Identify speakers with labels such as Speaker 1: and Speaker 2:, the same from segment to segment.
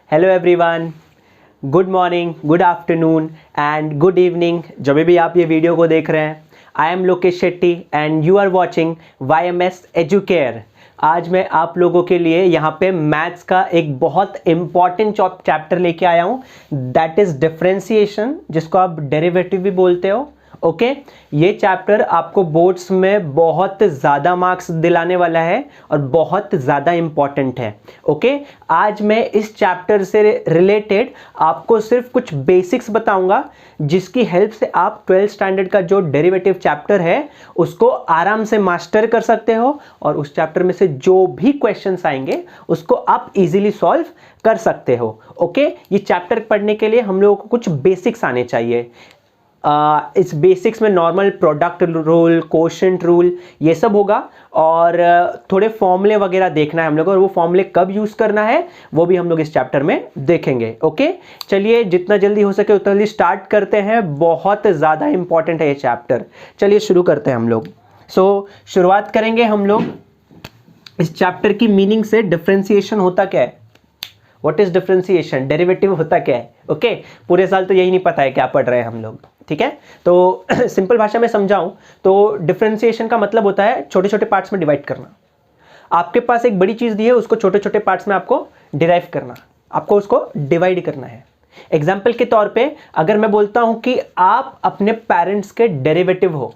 Speaker 1: Hello everyone, good morning, good afternoon and good evening. जब भी आप ये वीडियो को देख रहे हैं, I am Lokesh Shetty and you are watching YMS Educare. आज मैं आप लोगों के लिए यहाँ पे मैथ्स का एक बहुत इंपॉर्टेंट चैप्टर लेके आया हूँ, दैट इज डिफरेंशिएशन, जिसको आप डेरिवेटिव भी बोलते हो। ओके ये चैप्टर आपको बोर्ड्स में बहुत ज़्यादा मार्क्स दिलाने वाला है और बहुत ज़्यादा इंपॉर्टेंट है। ओके आज मैं इस चैप्टर से रिलेटेड आपको सिर्फ कुछ बेसिक्स बताऊंगा, जिसकी हेल्प से आप 12th स्टैंडर्ड का जो डेरिवेटिव चैप्टर है उसको आराम से मास्टर कर सकते हो और उस चैप्टर में से जो भी क्वेश्चंस आएंगे उसको आप इजीली सॉल्व कर सकते हो। ओके ये चैप्टर पढ़ने के लिए हम लोगों को कुछ बेसिक्स आने चाहिए। इस बेसिक्स में normal product rule, quotient rule, ये सब होगा और थोड़े फॉर्मूले वगैरह देखना है हम लोग, और वो फॉर्मूले कब यूज करना है वो भी हम लोग इस चैप्टर में देखेंगे। ओके चलिए जितना जल्दी हो सके उतना जल्दी स्टार्ट करते हैं, बहुत ज़्यादा इंपॉर्टेंट है ये चैप्टर। चलिए शुरू करते हैं हम लोग। शुरुआत करेंगे हम लोग इस चैप्टर की मीनिंग से। डिफरेंशिएशन होता क्या है, व्हाट इज डिफरेंशिएशन, डेरिवेटिव होता क्या है। ओके पूरे साल तो यही नहीं पता है क्या पढ़ रहे हैं हम लोग, ठीक है। तो सिंपल भाषा में समझाऊं तो डिफरेंशिएशन का मतलब होता है छोटे छोटे पार्ट्स में डिवाइड करना। आपके पास एक बड़ी चीज दी है, उसको छोटे छोटे पार्ट्स में आपको डिराइव करना, आपको उसको डिवाइड करना है। एग्जाम्पल के तौर पे अगर मैं बोलता हूं कि आप अपने पेरेंट्स के डेरिवेटिव हो,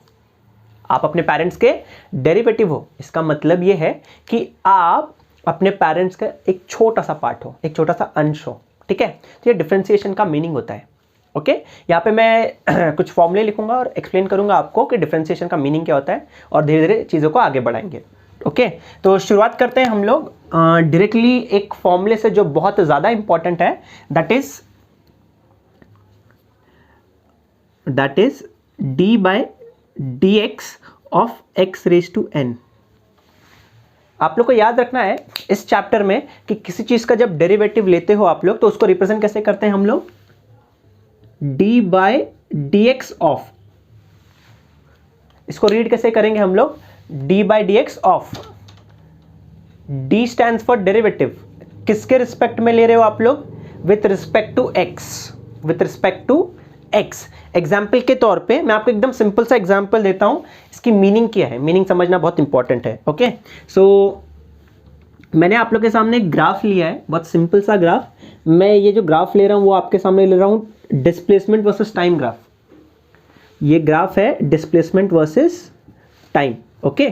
Speaker 1: आप अपने पेरेंट्स के डेरिवेटिव हो, इसका मतलब यह है कि आप अपने पेरेंट्स का एक छोटा सा पार्ट हो, एक छोटा सा अंश हो, ठीक है। तो ये डिफरेंशिएशन का मीनिंग होता है। ओके यहाँ पे मैं कुछ फॉर्मूले लिखूंगा और एक्सप्लेन करूंगा आपको कि डिफरेंशिएशन का मीनिंग क्या होता है और धीरे धीरे चीज़ों को आगे बढ़ाएंगे। ओके तो शुरुआत करते हैं हम लोग डायरेक्टली एक फॉर्मूले से जो बहुत ज़्यादा इंपॉर्टेंट है, that is d/dx of x⁻n। आप लोग को याद रखना है इस चैप्टर में कि किसी चीज का जब डेरिवेटिव लेते हो आप लोग तो उसको रिप्रेजेंट कैसे करते हैं हम लोग, d/dx ऑफ। इसको रीड कैसे करेंगे हम लोग, d/dx of. d stands for derivative, किसके रिस्पेक्ट में ले रहे हो आप लोग, with respect to x, with respect to x। Example के तौर पे मैं आपको एकदम सिंपल सा एग्जाम्पल देता हूं, इसकी मीनिंग क्या है, मीनिंग समझना बहुत इंपॉर्टेंट है। ओके मैंने आप लोग के सामने एक ग्राफ लिया है, बहुत सिंपल सा ग्राफ। मैं ये जो ग्राफ ले रहा हूं वो आपके सामने ले रहा हूं डिस्प्लेसमेंट वर्सेस टाइम ग्राफ। ये ग्राफ है डिस्प्लेसमेंट वर्सेस टाइम। ओके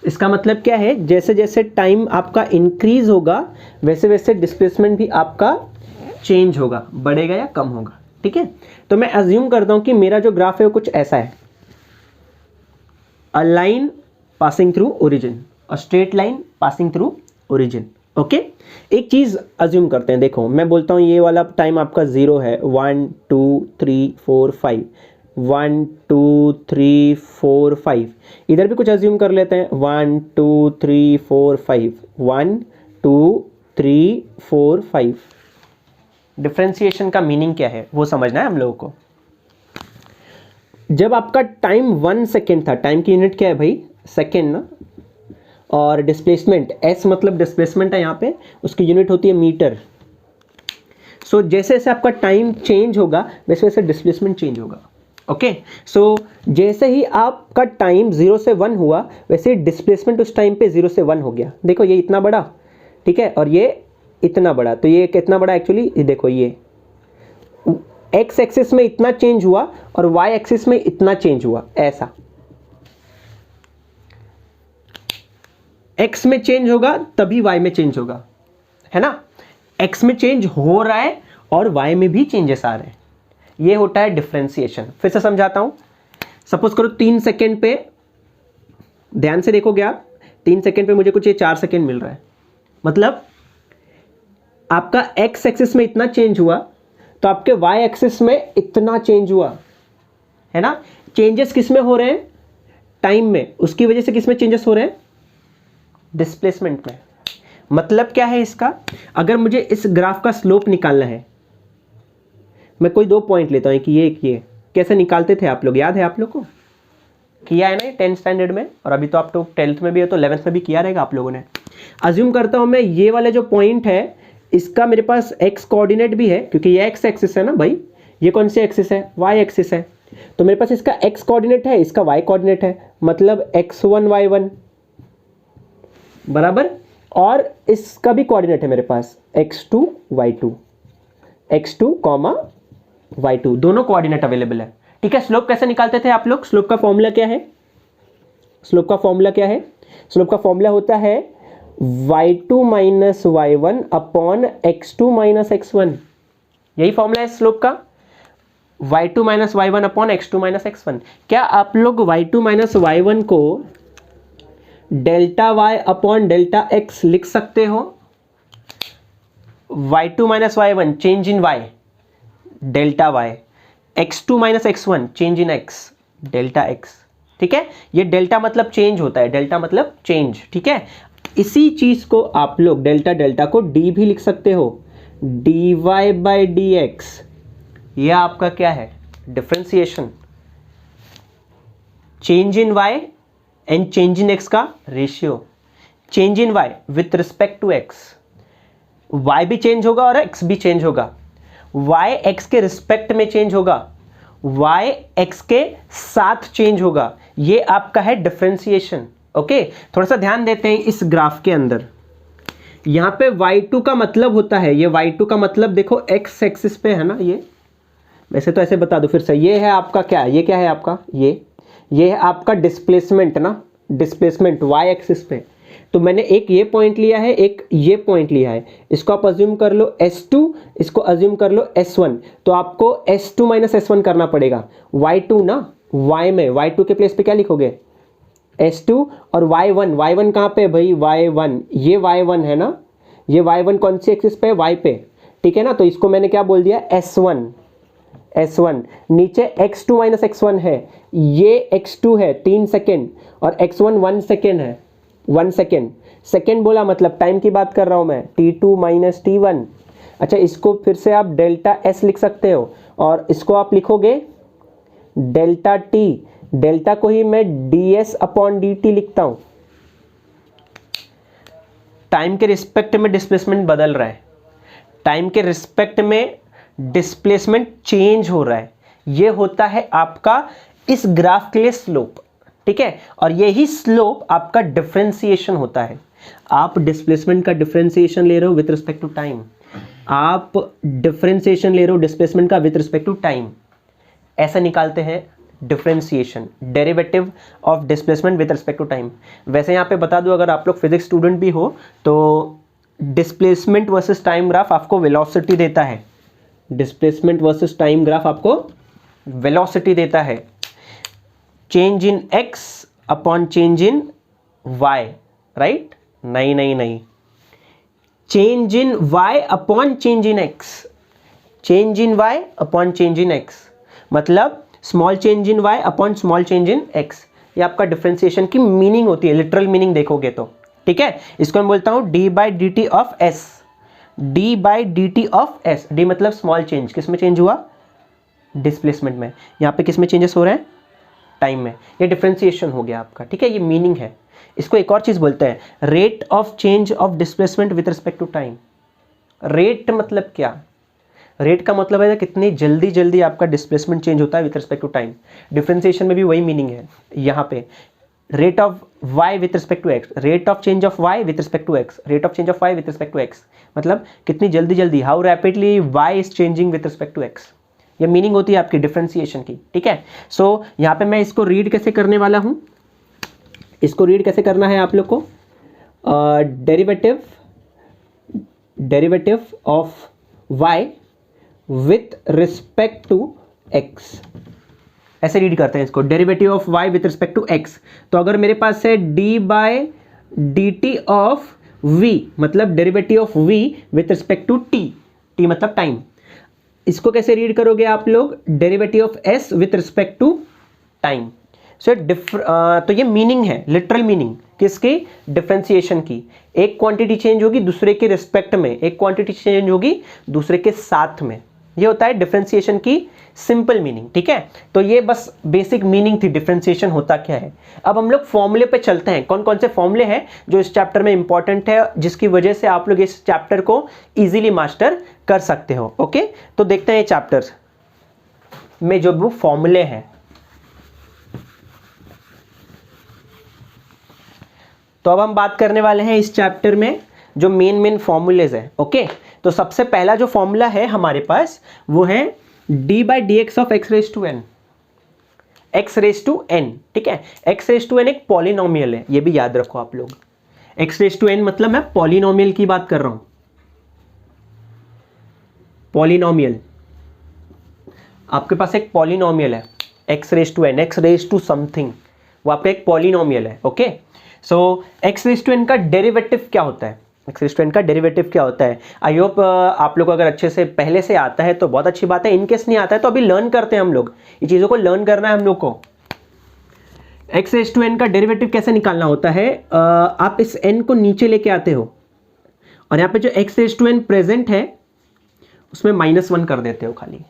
Speaker 1: इसका मतलब क्या है, जैसे जैसे टाइम आपका इंक्रीज होगा वैसे वैसे डिस्प्लेसमेंट भी आपका चेंज होगा, बढ़ेगा या कम होगा, ठीक है। तो मैं अज्यूम करता हूं कि मेरा जो ग्राफ है वो कुछ ऐसा है, a line passing through origin, a straight line passing through origin. Okay एक चीज अज्यूम करते हैं, देखो मैं बोलता हूं ये वाला टाइम आपका 0 है, 1 2 3 4 5, 1 2 3 4 5। इधर भी कुछ अज्यूम कर लेते हैं, 1 2 3 4 5, 1 2 3 4 5। डिफरेंशिएशन का मीनिंग क्या है वो समझना है हम लोगों को। जब आपका टाइम 1 सेकेंड था, टाइम की यूनिट क्या है भाई, सेकेंड ना, और डिस्प्लेसमेंट s मतलब डिस्प्लेसमेंट है यहाँ पे, उसकी यूनिट होती है मीटर। सो जैसे जैसे आपका टाइम चेंज होगा वैसे वैसे डिस्प्लेसमेंट चेंज होगा। ओके सो जैसे ही आपका टाइम 0 से 1 हुआ वैसे डिस्प्लेसमेंट उस टाइम पे 0 से 1 हो गया। देखो ये इतना बड़ा, ठीक है, और ये इतना बड़ा, तो ये कितना बड़ा एक्चुअली, ये देखो ये x एक्सिस में इतना चेंज हुआ और y एक्सिस में इतना चेंज हुआ, ऐसा x में चेंज होगा तभी y में चेंज होगा, है ना। x में चेंज हो रहा है और y में भी चेंजेस आ रहे हैं, ये होता है डिफरेंशिएशन। फिर से समझाता हूं, सपोज करो 3 सेकेंड पे, ध्यान से देखोगे आप, 3 सेकेंड पे मुझे कुछ ये 4 सेकेंड मिल रहा है, मतलब आपका x एक्सिस में इतना चेंज हुआ तो आपके y एक्सिस में इतना चेंज हुआ, है ना। चेंजेस किस में हो रहे हैं, टाइम में, उसकी वजह से किस में चेंजेस हो रहे हैं, डिस्प्लेसमेंट में। मतलब क्या है इसका, अगर मुझे इस ग्राफ का स्लोप निकालना है, मैं कोई 2 पॉइंट लेता हूं कि ये कैसे निकालते थे आप लोग, याद है आप लोग को, किया है ना 10th स्टैंडर्ड में, और अभी तो आप तो 12th में भी है तो 11th में भी किया रहेगा आप लोगों ने। अज्यूम करता हूं मैं ये वाले जो पॉइंट है इसका मेरे पास x कोऑर्डिनेट भी है क्योंकि ये x एक्सिस है ना भाई, ये कौन सी एक्सिस है, y एक्सिस है, तो मेरे पास इसका x कोऑर्डिनेट है, इसका y कोऑर्डिनेट है, मतलब x1 y1 बराबर, और इसका भी कोऑर्डिनेट है मेरे पास x2 y2, x2 y2 दोनों कोऑर्डिनेट अवेलेबल है। ठीक है, स्लोप कैसे निकालते थे आप लोग, स्लोप का फॉर्मूला क्या है, स्लोप का फॉर्मूला क्या है, स्लोप का फॉर्मूला होता है y2 minus y1 upon x2 minus x1, यही फॉर्मूला है स्लोप का, y2 minus y1 upon x2 minus x1। क्या आप लोग y2 माइनस y1 को delta y upon delta x लिख सकते हो, y2 minus y1 change in y delta y, x2 minus x1 change in x delta x। ठीक है, ये डेल्टा मतलब चेंज होता है, डेल्टा मतलब चेंज। ठीक है, इसी चीज को आप लोग डेल्टा डेल्टा को d भी लिख सकते हो, dy बाई dx, ये आपका क्या है, differentiation, change in y and change in x का ratio, change in y with respect to x, y भी चेंज होगा और x भी चेंज होगा, y x के रिस्पेक्ट में चेंज होगा, y x के साथ चेंज होगा, ये आपका है डिफरेंशिएशन। ओके, थोड़ा सा ध्यान देते हैं इस ग्राफ के अंदर, यहां पे y2 का मतलब होता है, ये y2 का मतलब देखो x एक्सिस पे है ना, ये वैसे तो ऐसे बता दो फिर से, ये है आपका क्या, ये क्या है आपका, ये है आपका डिस्प्लेसमेंट ना, डिस्प्लेसमेंट y एक्सिस पे, तो मैंने एक ये पॉइंट लिया है, एक ये पॉइंट लिया है, इसको आप अज्यूम कर लो S2, इसको अज्यूम कर लो S1, तो आपको S2 माइनस S1 करना पड़ेगा, y2 ना, y में y2 के प्लेस पे क्या लिखोगे, S2 और y1 कहाँ पे भाई, y1, ये y1 है ना, ये y1 कौन सी एक्सिस पे, y पे। ठीक है ना, तो इसको मैंने क्या बोल दिया, S1, नीचे x2 माइनस x1 है, ये x2 है 3 सेकेंड और x1 1 सेकेंड है, 1 सेकेंड, सेकेंड बोला मतलब टाइम की बात कर रहा हूं मैं, t2 माइनस t1। अच्छा, इसको फिर से आप डेल्टा s लिख सकते हो और इसको आप लिखोगे डेल्टा t, डेल्टा को ही मैं ds अपॉन dt लिखता हूं, टाइम के रिस्पेक्ट में डिस्प्लेसमेंट बदल रहा है, टाइम के रिस्पेक्ट में डिस्प्लेसमेंट चेंज हो रहा है, ये होता है आपका इस ग्राफ के लिए स्लोप। ठीक है, और यही स्लोप आपका डिफरेंशिएशन होता है, आप डिस्प्लेसमेंट का डिफरेंशिएशन ले रहे हो विथ रिस्पेक्ट टू टाइम, आप डिफरेंशिएशन ले रहे हो डिस्प्लेसमेंट का विथ रिस्पेक्ट टू टाइम, ऐसा निकालते हैं differentiation, derivative of displacement with respect to time. वैसे यहाँ पे बता दूं, अगर आप लोग फिजिक्स स्टूडेंट भी हो तो डिस्प्लेसमेंट वर्सेस टाइम ग्राफ आपको वेलोसिटी देता है, डिस्प्लेसमेंट वर्सेस टाइम ग्राफ आपको वेलोसिटी देता है, change in x upon change in y, right, नहीं, change in y upon change in x, change in y upon change in x, मतलब small change in y upon small change in x, ये आपका differentiation की meaning होती है, literal meaning देखोगे तो। ठीक है, इसको मैं बोलता हूं d by D T of s, d by D T of s, d मतलब स्मॉल चेंज, किस में चेंज हुआ, डिस्प्लेसमेंट में, यहाँ पे किस में चेंजेस हो रहे हैं, टाइम में, ये डिफरेंशिएशन हो गया आपका। ठीक है, ये मीनिंग है। इसको एक और चीज बोलते हैं, rate of change of displacement with respect to time. Rate मतलब क्या, रेट का मतलब है कितनी जल्दी जल्दी आपका डिस्प्लेसमेंट चेंज होता है with respect to time, differentiation में भी वही मीनिंग है यहाँ पे, rate of y with respect to x, rate of change of y with respect to x, rate of change of y with respect to x, मतलब कितनी जल्दी जल्दी, how rapidly y is changing with respect to x, ये meaning होती है आपकी differentiation की। ठीक है, सो यहाँ पे मैं इसको रीड कैसे करने वाला हूँ, इसको रीड कैसे करना है आप लोग को, derivative of y with respect to x, ऐसे रीड करते हैं इसको, derivative of y with respect to x। तो अगर मेरे पास है d by D T of v, मतलब derivative of v with respect to t, t मतलब टाइम, इसको कैसे रीड करोगे आप लोग, derivative of s with respect to time. So तो ये मीनिंग है, लिटरल मीनिंग किसकी, डिफरेंशिएशन की, एक क्वांटिटी चेंज होगी दूसरे के रिस्पेक्ट में, एक क्वांटिटी चेंज होगी दूसरे के साथ में, ये होता है डिफरेंशिएशन की सिंपल मीनिंग, ठीक है। तो ये बस बेसिक मीनिंग थी डिफरेंशिएशन होता क्या है। अब हम लोग फॉर्मूले पे चलते हैं, कौन कौन से फॉर्मूले हैं जो इस चैप्टर में इंपॉर्टेंट है, जिसकी वजह से आप लोग इस चैप्टर को इजीली मास्टर कर सकते हो। ओके, तो देखते हैं चैप्टर में जो वो फॉर्मूले हैं। तो अब हम बात करने वाले हैं इस चैप्टर में जो मेन फॉर्मूलेज है। ओके, तो सबसे पहला जो फॉर्मूला है हमारे पास वो है d by d x of x raise to n, x raise to n, ठीक है। एक्स रेज टू एन एक पॉलिनोमियल है, ये भी याद रखो आप लोग। एक्स रेज टू एन मतलब मैं पॉलिनोमियल की बात कर रहा हूं, पॉलिनोमियल। आपके पास एक पॉलिनोमियल है x raise to n, x raise to something, वो आपका एक पॉलिनोमियल है। Okay, so x raise to n का डेरिवेटिव क्या होता है, एक्स रेज टू एन का डेरिवेटिव क्या होता है। आई होप आप लोग को अगर अच्छे से पहले से आता है तो बहुत अच्छी बात है, इनकेस नहीं आता है तो अभी लर्न करते हैं हम लोग, ये चीज़ों को लर्न करना है हम लोग को। एक्स रेज टू एन का डेरिवेटिव कैसे निकालना होता है, आप इस एन को नीचे लेके आते हो और यहाँ पे जो x raise to n present है उसमें -1 कर देते हो खाली।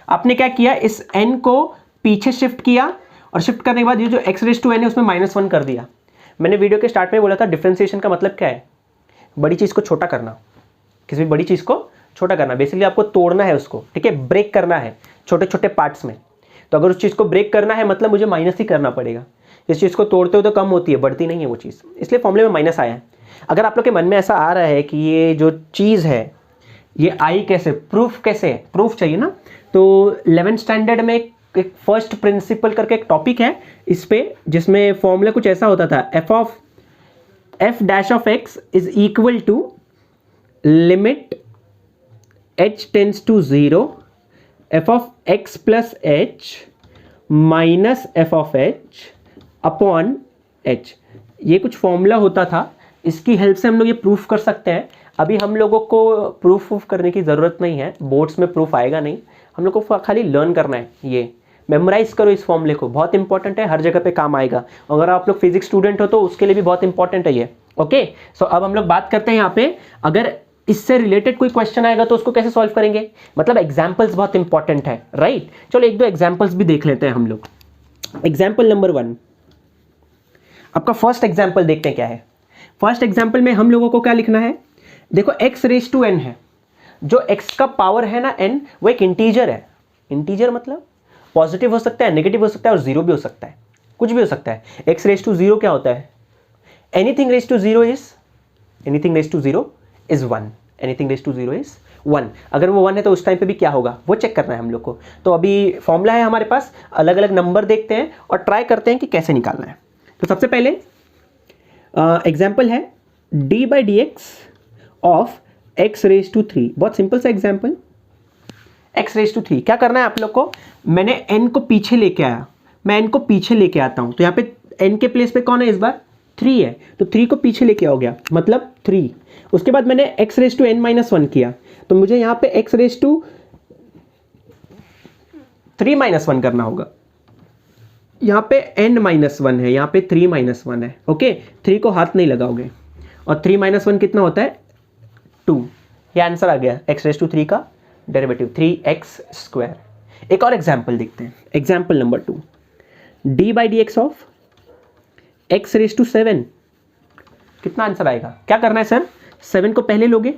Speaker 1: आपने क्या किया, इस एन को पीछे शिफ्ट किया और शिफ्ट करने के बाद ये जो एक्स रेज टू एन है उसमें -1 कर दिया। मैंने वीडियो के स्टार्ट में बोला था डिफरेंशिएशन का मतलब क्या है, बड़ी चीज़ को छोटा करना, किसी भी बड़ी चीज़ को छोटा करना। बेसिकली आपको तोड़ना है उसको, ठीक है, ब्रेक करना है छोटे छोटे पार्ट्स में। तो अगर उस चीज़ को ब्रेक करना है मतलब मुझे माइनस ही करना पड़ेगा। इस चीज़ को तोड़ते हो तो कम होती है, बढ़ती नहीं है वो चीज़, इसलिए फॉर्मूले में माइनस आया है। अगर आप लोग के मन में ऐसा आ रहा है कि ये जो चीज़ है ये आई कैसे, प्रूफ कैसे, प्रूफ चाहिए ना, तो 11th स्टैंडर्ड में एक फर्स्ट प्रिंसिपल करके एक टॉपिक है इस पे, जिसमें फॉर्मूला कुछ ऐसा होता था, f dash of x is equal to limit h tends to 0 f of x plus h minus f of h upon h. ये कुछ फॉर्मूला होता था, इसकी हेल्प से हम लोग ये प्रूफ कर सकते हैं। अभी हम लोगों को प्रूफ करने की ज़रूरत नहीं है, बोर्ड्स में प्रूफ आएगा नहीं, हम लोग को खाली लर्न करना है। ये मेमोराइज करो इस फॉर्मूले को, बहुत इंपॉर्टेंट है, हर जगह पे काम आएगा। अगर आप लोग फिजिक्स स्टूडेंट हो तो उसके लिए भी बहुत इंपॉर्टेंट है ये। ओके, सो अब हम लोग बात करते हैं यहाँ पे, अगर इससे रिलेटेड कोई क्वेश्चन आएगा तो उसको कैसे सॉल्व करेंगे, मतलब एग्जाम्पल्स बहुत इंपॉर्टेंट है, राइट। चलो एक दो एग्जाम्पल्स भी देख लेते हैं हम लोग। एग्जाम्पल नंबर 1, आपका फर्स्ट एग्जाम्पल देखते हैं क्या है। फर्स्ट एग्जाम्पल में हम लोगों को क्या लिखना है, देखो एक्स रेज टू एन है, जो एक्स का पावर है ना एन, वो एक इंटीजर है। इंटीजर मतलब पॉजिटिव हो सकता है, नेगेटिव हो सकता है और जीरो भी हो सकता है, कुछ भी हो सकता है। एक्स रेज टू 0 क्या होता है, anything raise to 0 is, anything raise to 0 is 1, anything raise to 0 is 1। अगर वो 1 है तो उस टाइम पे भी क्या होगा वो चेक करना है हम लोग को। तो अभी फॉर्मूला है हमारे पास, अलग अलग नंबर देखते हैं और ट्राई करते हैं कि कैसे निकालना है। तो सबसे पहले एग्जाम्पल है d by d x of x raise to 3, बहुत सिंपल सा एग्जाम्पल। एक्स रेज टू 3 क्या करना है आप लोग को, मैंने एन को पीछे लेके आया, मैं एन को पीछे लेके आता हूं, तो यहाँ पे एन के प्लेस पे कौन है इस बार, 3 है, तो 3 को पीछे लेके आओ गया, मतलब 3। उसके बाद मैंने एक्स रेज टू n - 1 किया, तो मुझे यहाँ पे एक्स रेज टू 3 - 1 करना होगा। यहाँ पे n - 1 है, यहाँ पे 3 - 1 है। ओके, 3 को हाथ नहीं लगाओगे, और 3 - 1 कितना होता है, 2। ये आंसर आ गया एक्स रेज टू 3 का डेरिवेटिव, 3x²। एक और एग्जाम्पल देखते हैं, example number 2, d by d x of x raise to 7, कितना आंसर आएगा, क्या करना है सर, 7 को पहले लोगे,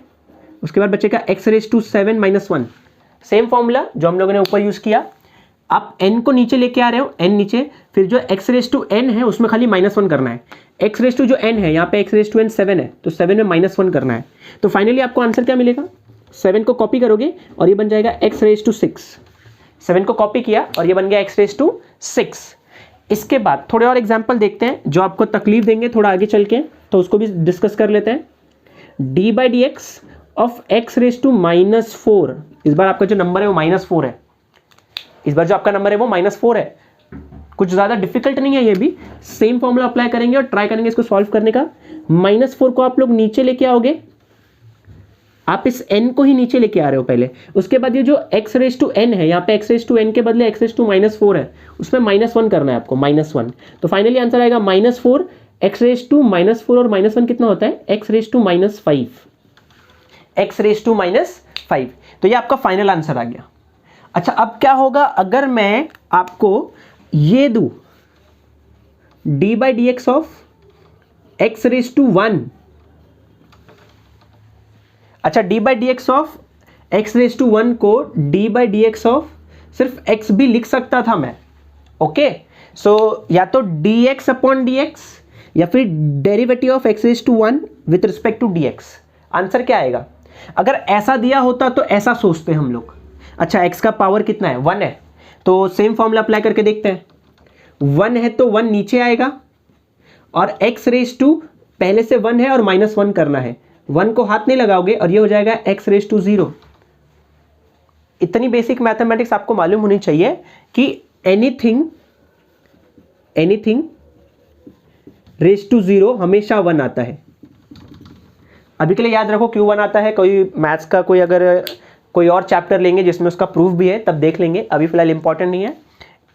Speaker 1: उसके बाद बचेगा x raise to 7 - 1। Same formula जो हम लोगों ने ऊपर यूज किया, आप n को नीचे लेके आ रहे हो, n नीचे, फिर जो एक्स रेज टू n है उसमें खाली -1 करना है। एक्स रेज टू जो n है, यहाँ पे एक्स रेज टू n 7 है, तो 7 में -1 करना है। तो फाइनली आपको आंसर क्या मिलेगा, 7 को कॉपी करोगे और ये बन जाएगा एक्स रेज टू 6। 7 को कॉपी किया और ये बन गया एक्स रेज टू 6। इसके बाद थोड़े और एग्जाम्पल देखते हैं जो आपको तकलीफ देंगे थोड़ा आगे चल के, तो उसको भी डिस्कस कर लेते हैं। D by d x of x raise to -4, इस बार आपका जो नंबर है वो -4 है, इस बार जो आपका नंबर है वो -4 है। कुछ ज़्यादा डिफिकल्ट नहीं है, ये भी सेम फॉर्मूला अप्लाई करेंगे और ट्राई करेंगे इसको सॉल्व करने का। -4 को आप लोग नीचे लेके आओगे, आप इस n को ही नीचे लेके आ रहे हो पहले, उसके बाद ये जो x रेज टू n है, यहाँ पे x रेज टू n के बदले x रेज टू -4 है, उसमें -1 करना है आपको, -1। तो फाइनली आंसर आएगा -4, x रेज टू -4 और -1 कितना होता है, x raise to -5, x raise to -5। तो ये आपका फाइनल आंसर आ गया। अच्छा, अब क्या होगा अगर मैं आपको ये दूं, d by d x of x raise to 1। अच्छा, d by d x of x raise to 1 को d by d x of सिर्फ एक्स भी लिख सकता था मैं। ओके, सो या तो d x upon d x या फिर derivative of x raise to 1 with respect to d x. Answer क्या आएगा? अगर ऐसा दिया होता तो ऐसा सोचते हम लोग। अच्छा, x का पावर कितना है? 1 है, तो सेम फॉर्मूला अप्लाई करके देखते हैं। 1 है तो 1 नीचे आएगा, और x रेज टू पहले से 1 है और -1 करना है। 1 को हाथ नहीं लगाओगे और ये हो जाएगा x रेज टू 0। इतनी बेसिक मैथमेटिक्स आपको मालूम होनी चाहिए कि एनीथिंग रेज टू 0 हमेशा 1 आता है। अभी के लिए याद रखो क्यों 1 आता है। कोई मैथ्स का कोई और चैप्टर लेंगे जिसमें उसका प्रूफ भी है, तब देख लेंगे, अभी फिलहाल इंपॉर्टेंट नहीं है।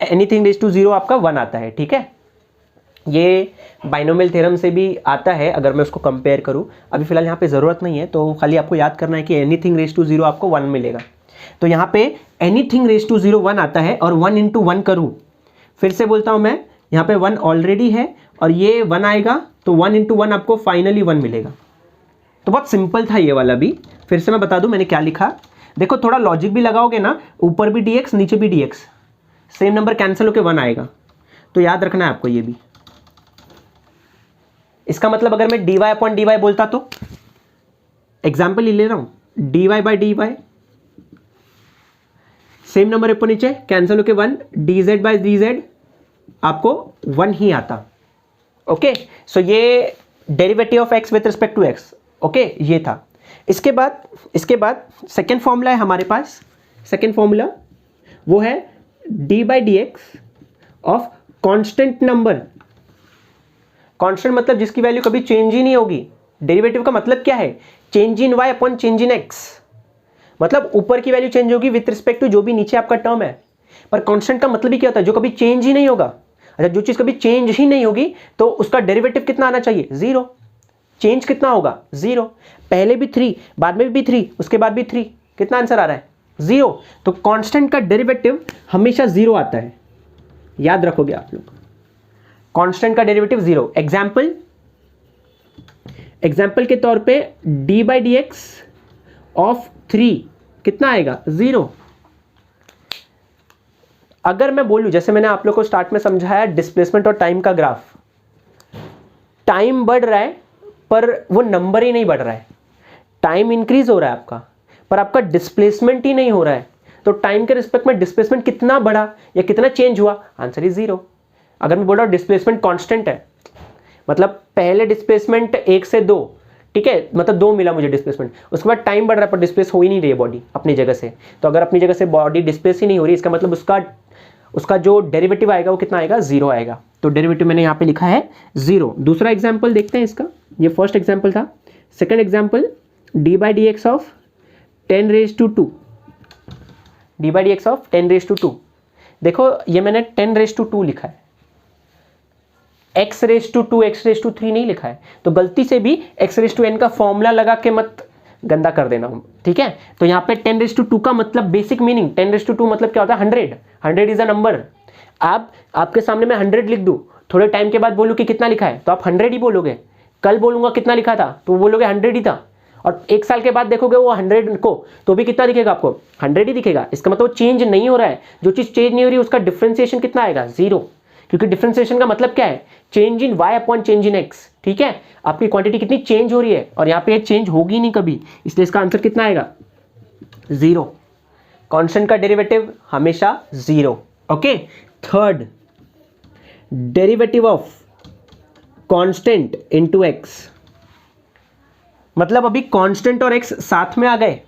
Speaker 1: एनीथिंग रेज टू 0 आपका 1 आता है, ठीक है। ये बाइनोमियल थ्योरम से भी आता है अगर मैं उसको कंपेयर करूं। अभी फिलहाल यहाँ पे ज़रूरत नहीं है, तो खाली आपको याद करना है कि एनीथिंग रेज टू 0 आपको 1 मिलेगा। तो यहाँ पे एनीथिंग रेज टू 0 1 आता है, और 1 इंटू 1 करूँ, फिर से बोलता हूँ मैं, यहाँ पे 1 ऑलरेडी है और ये 1 आएगा, तो 1 इंटू 1 आपको फाइनली 1 मिलेगा। तो बहुत सिंपल था ये वाला भी। फिर से मैं बता दूं मैंने क्या लिखा। देखो, थोड़ा लॉजिक भी लगाओगे ना, ऊपर भी dx नीचे भी dx, सेम नंबर कैंसिल होकर 1 आएगा। तो याद रखना है आपको ये भी। इसका मतलब अगर मैं dy अपॉन dy बोलता तो, एग्जाम्पल ही ले रहा हूं, dy by dy, same number ऊपर नीचे कैंसिल होकर 1, dz बाई dz आपको 1 ही आता। ओके, सो ये derivative of x with respect to x। Okay, ये था। इसके बाद सेकेंड फॉर्मूला है हमारे पास। सेकेंड फॉर्मूला वो है d by d x of constant number. Constant मतलब जिसकी वैल्यू कभी चेंज ही नहीं होगी। डेरिवेटिव का मतलब क्या है? Change in y upon change in x। मतलब ऊपर की वैल्यू चेंज होगी विथ रिस्पेक्ट टू जो भी नीचे आपका टर्म है। पर कॉन्स्टेंट का मतलब ही क्या होता है? जो कभी चेंज ही नहीं होगा। अच्छा, जो चीज कभी चेंज ही नहीं होगी तो उसका डेरिवेटिव कितना आना चाहिए? 0। चेंज कितना होगा? 0। पहले भी 3, बाद में भी 3, उसके बाद भी 3, कितना आंसर आ रहा है? 0। तो कांस्टेंट का डेरिवेटिव हमेशा 0 आता है, याद रखोगे आप लोग। कांस्टेंट का डेरिवेटिव 0। एग्जाम्पल के तौर पे d by d x of 3 कितना आएगा? 0। अगर मैं बोलूं, जैसे मैंने आप लोग को स्टार्ट में समझाया डिस्प्लेसमेंट और टाइम का ग्राफ, टाइम बढ़ रहा है पर वो नंबर ही नहीं बढ़ रहा है। टाइम इंक्रीज हो रहा है आपका, पर आपका डिस्प्लेसमेंट ही नहीं हो रहा है। तो टाइम के रिस्पेक्ट में डिस्प्लेसमेंट कितना बढ़ा या कितना चेंज हुआ? Answer is 0। अगर मैं बोल रहा हूँ डिस्प्लेसमेंट कांस्टेंट है, मतलब पहले डिस्प्लेसमेंट 1 से 2, ठीक है, मतलब 2 मिला मुझे डिस्प्लेसमेंट, उसके बाद टाइम बढ़ रहा है पर डिस्प्लेस हो ही नहीं रही है बॉडी अपनी जगह से। तो अगर अपनी जगह से बॉडी डिस्प्लेस ही नहीं हो रही, इसका मतलब उसका जो डेरिवेटिव आएगा वो कितना आएगा? 0 आएगा। तो डेरिवेटिव मैंने यहाँ पे लिखा है 0। दूसरा एग्जाम्पल देखते हैं इसका। ये फर्स्ट एग्जाम्पल था। Second example d by d x of 10 raise to 2। D by d x of 10 raise to 2। देखो, ये मैंने 10 रेज टू 2 लिखा है, x raise to 2, x raise to 3 नहीं लिखा है। तो गलती से भी x रेज टू n का फॉर्मूला लगा के मत गंदा कर देना, ठीक है। तो यहाँ पे 10 रेज टू 2 का मतलब बेसिक मीनिंग, 10 रेज टू 2 मतलब क्या होता है? 100। 100 इज अ नंबर। आपके सामने मैं 100 लिख दूं, थोड़े टाइम के बाद बोलूं कि कितना लिखा है, तो आप 100 ही बोलोगे। कल बोलूंगा कितना लिखा था, तो बोलोगे 100 ही था। और 1 साल के बाद देखोगे वो 100 को, तो भी कितना दिखेगा आपको? 100 ही दिखेगा। इसका मतलब चेंज नहीं हो रहा है। जो चीज चेंज नहीं हो रही है उसका डिफरेंशिएशन कितना आएगा? 0। क्योंकि डिफरेंशिएशन का मतलब क्या है? Change in y upon change in x, ठीक है। आपकी क्वांटिटी कितनी चेंज हो रही है, और यहाँ पे चेंज होगी नहीं कभी, इसलिए इसका आंसर कितना आएगा? 0। कांस्टेंट का डेरिवेटिव हमेशा 0। Okay. Third, derivative of constant into x। मतलब अभी कांस्टेंट और x साथ में आ गए,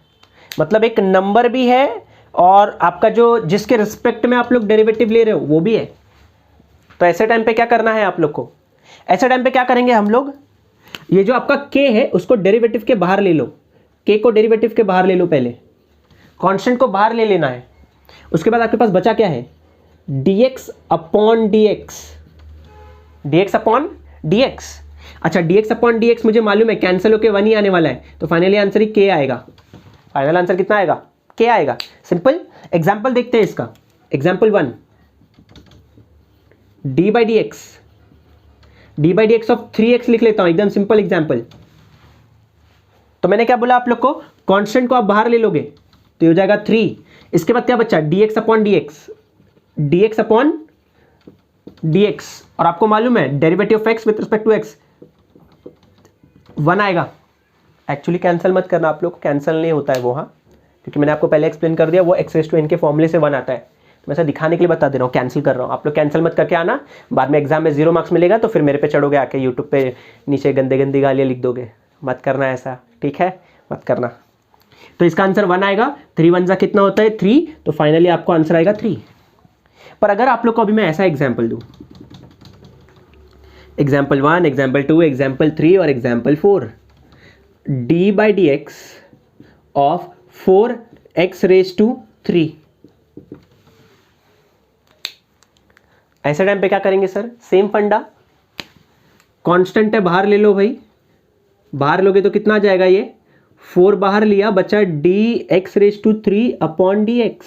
Speaker 1: मतलब एक नंबर भी है और आपका जो जिसके रिस्पेक्ट में आप लोग डेरिवेटिव ले रहे हो वो भी है। तो ऐसे टाइम पे क्या करना है आप लोग को? ऐसे टाइम पे क्या करेंगे हम लोग? ये जो आपका k है उसको डेरिवेटिव के बाहर ले लो। k को डेरिवेटिव के बाहर ले लो, पहले कांस्टेंट को बाहर ले लेना है। उसके बाद आपके पास बचा क्या है? dx upon dx। dx upon dx। अच्छा, dx अपॉन dx मुझे मालूम है कैंसिल होके 1 ही आने वाला है, तो फाइनली आंसर ही k आएगा। फाइनल आंसर कितना आएगा? क्या आएगा, सिंपल। एग्जाम्पल देखते हैं इसका, example 1, D by d x of 3x लिख लेता हूं, एकदम सिंपल एग्जाम्पल। तो मैंने क्या बोला आप लोग को, कांस्टेंट को आप बाहर ले लोगे तो हो जाएगा 3। इसके बाद क्या बचा, dx upon dx upon dx, और आपको मालूम है derivative of x with respect to x 1 आएगा। एक्चुअली कैंसिल मत करना, आप लोग को कैंसिल नहीं होता है वो, हाँ, क्योंकि मैंने आपको पहले एक्सप्लेन कर दिया, वो x रेज़ टू n के फॉर्मूले से 1 आता है। तो मैं ऐसा दिखाने के लिए बता दे रहा हूँ, कैंसिल कर रहा हूँ। आप लोग कैंसिल मत करके आना, बाद में एग्जाम में 0 मार्क्स मिलेगा तो फिर मेरे पे चढ़ोगे आके यूट्यूब पे, नीचे गंदे गंदी गालियाँ लिख दोगे। मत करना ऐसा, ठीक है, मत करना। तो इसका आंसर 1 आएगा। 3 1 कितना होता है 3, तो फाइनली आपको आंसर आएगा 3। पर अगर आप लोग को अभी मैं ऐसा एग्जाम्पल दूँ, एग्जाम्पल 1, एग्जाम्पल 2, एग्जाम्पल 3 और example 4, d by d x of 4x raise to 3, ऐसे टाइम पे क्या करेंगे सर, सेम फंडा, कांस्टेंट है बाहर ले लो भाई, बाहर लोगे तो कितना आ जाएगा, ये 4 बाहर लिया, बचा d x raise to 3 upon d x,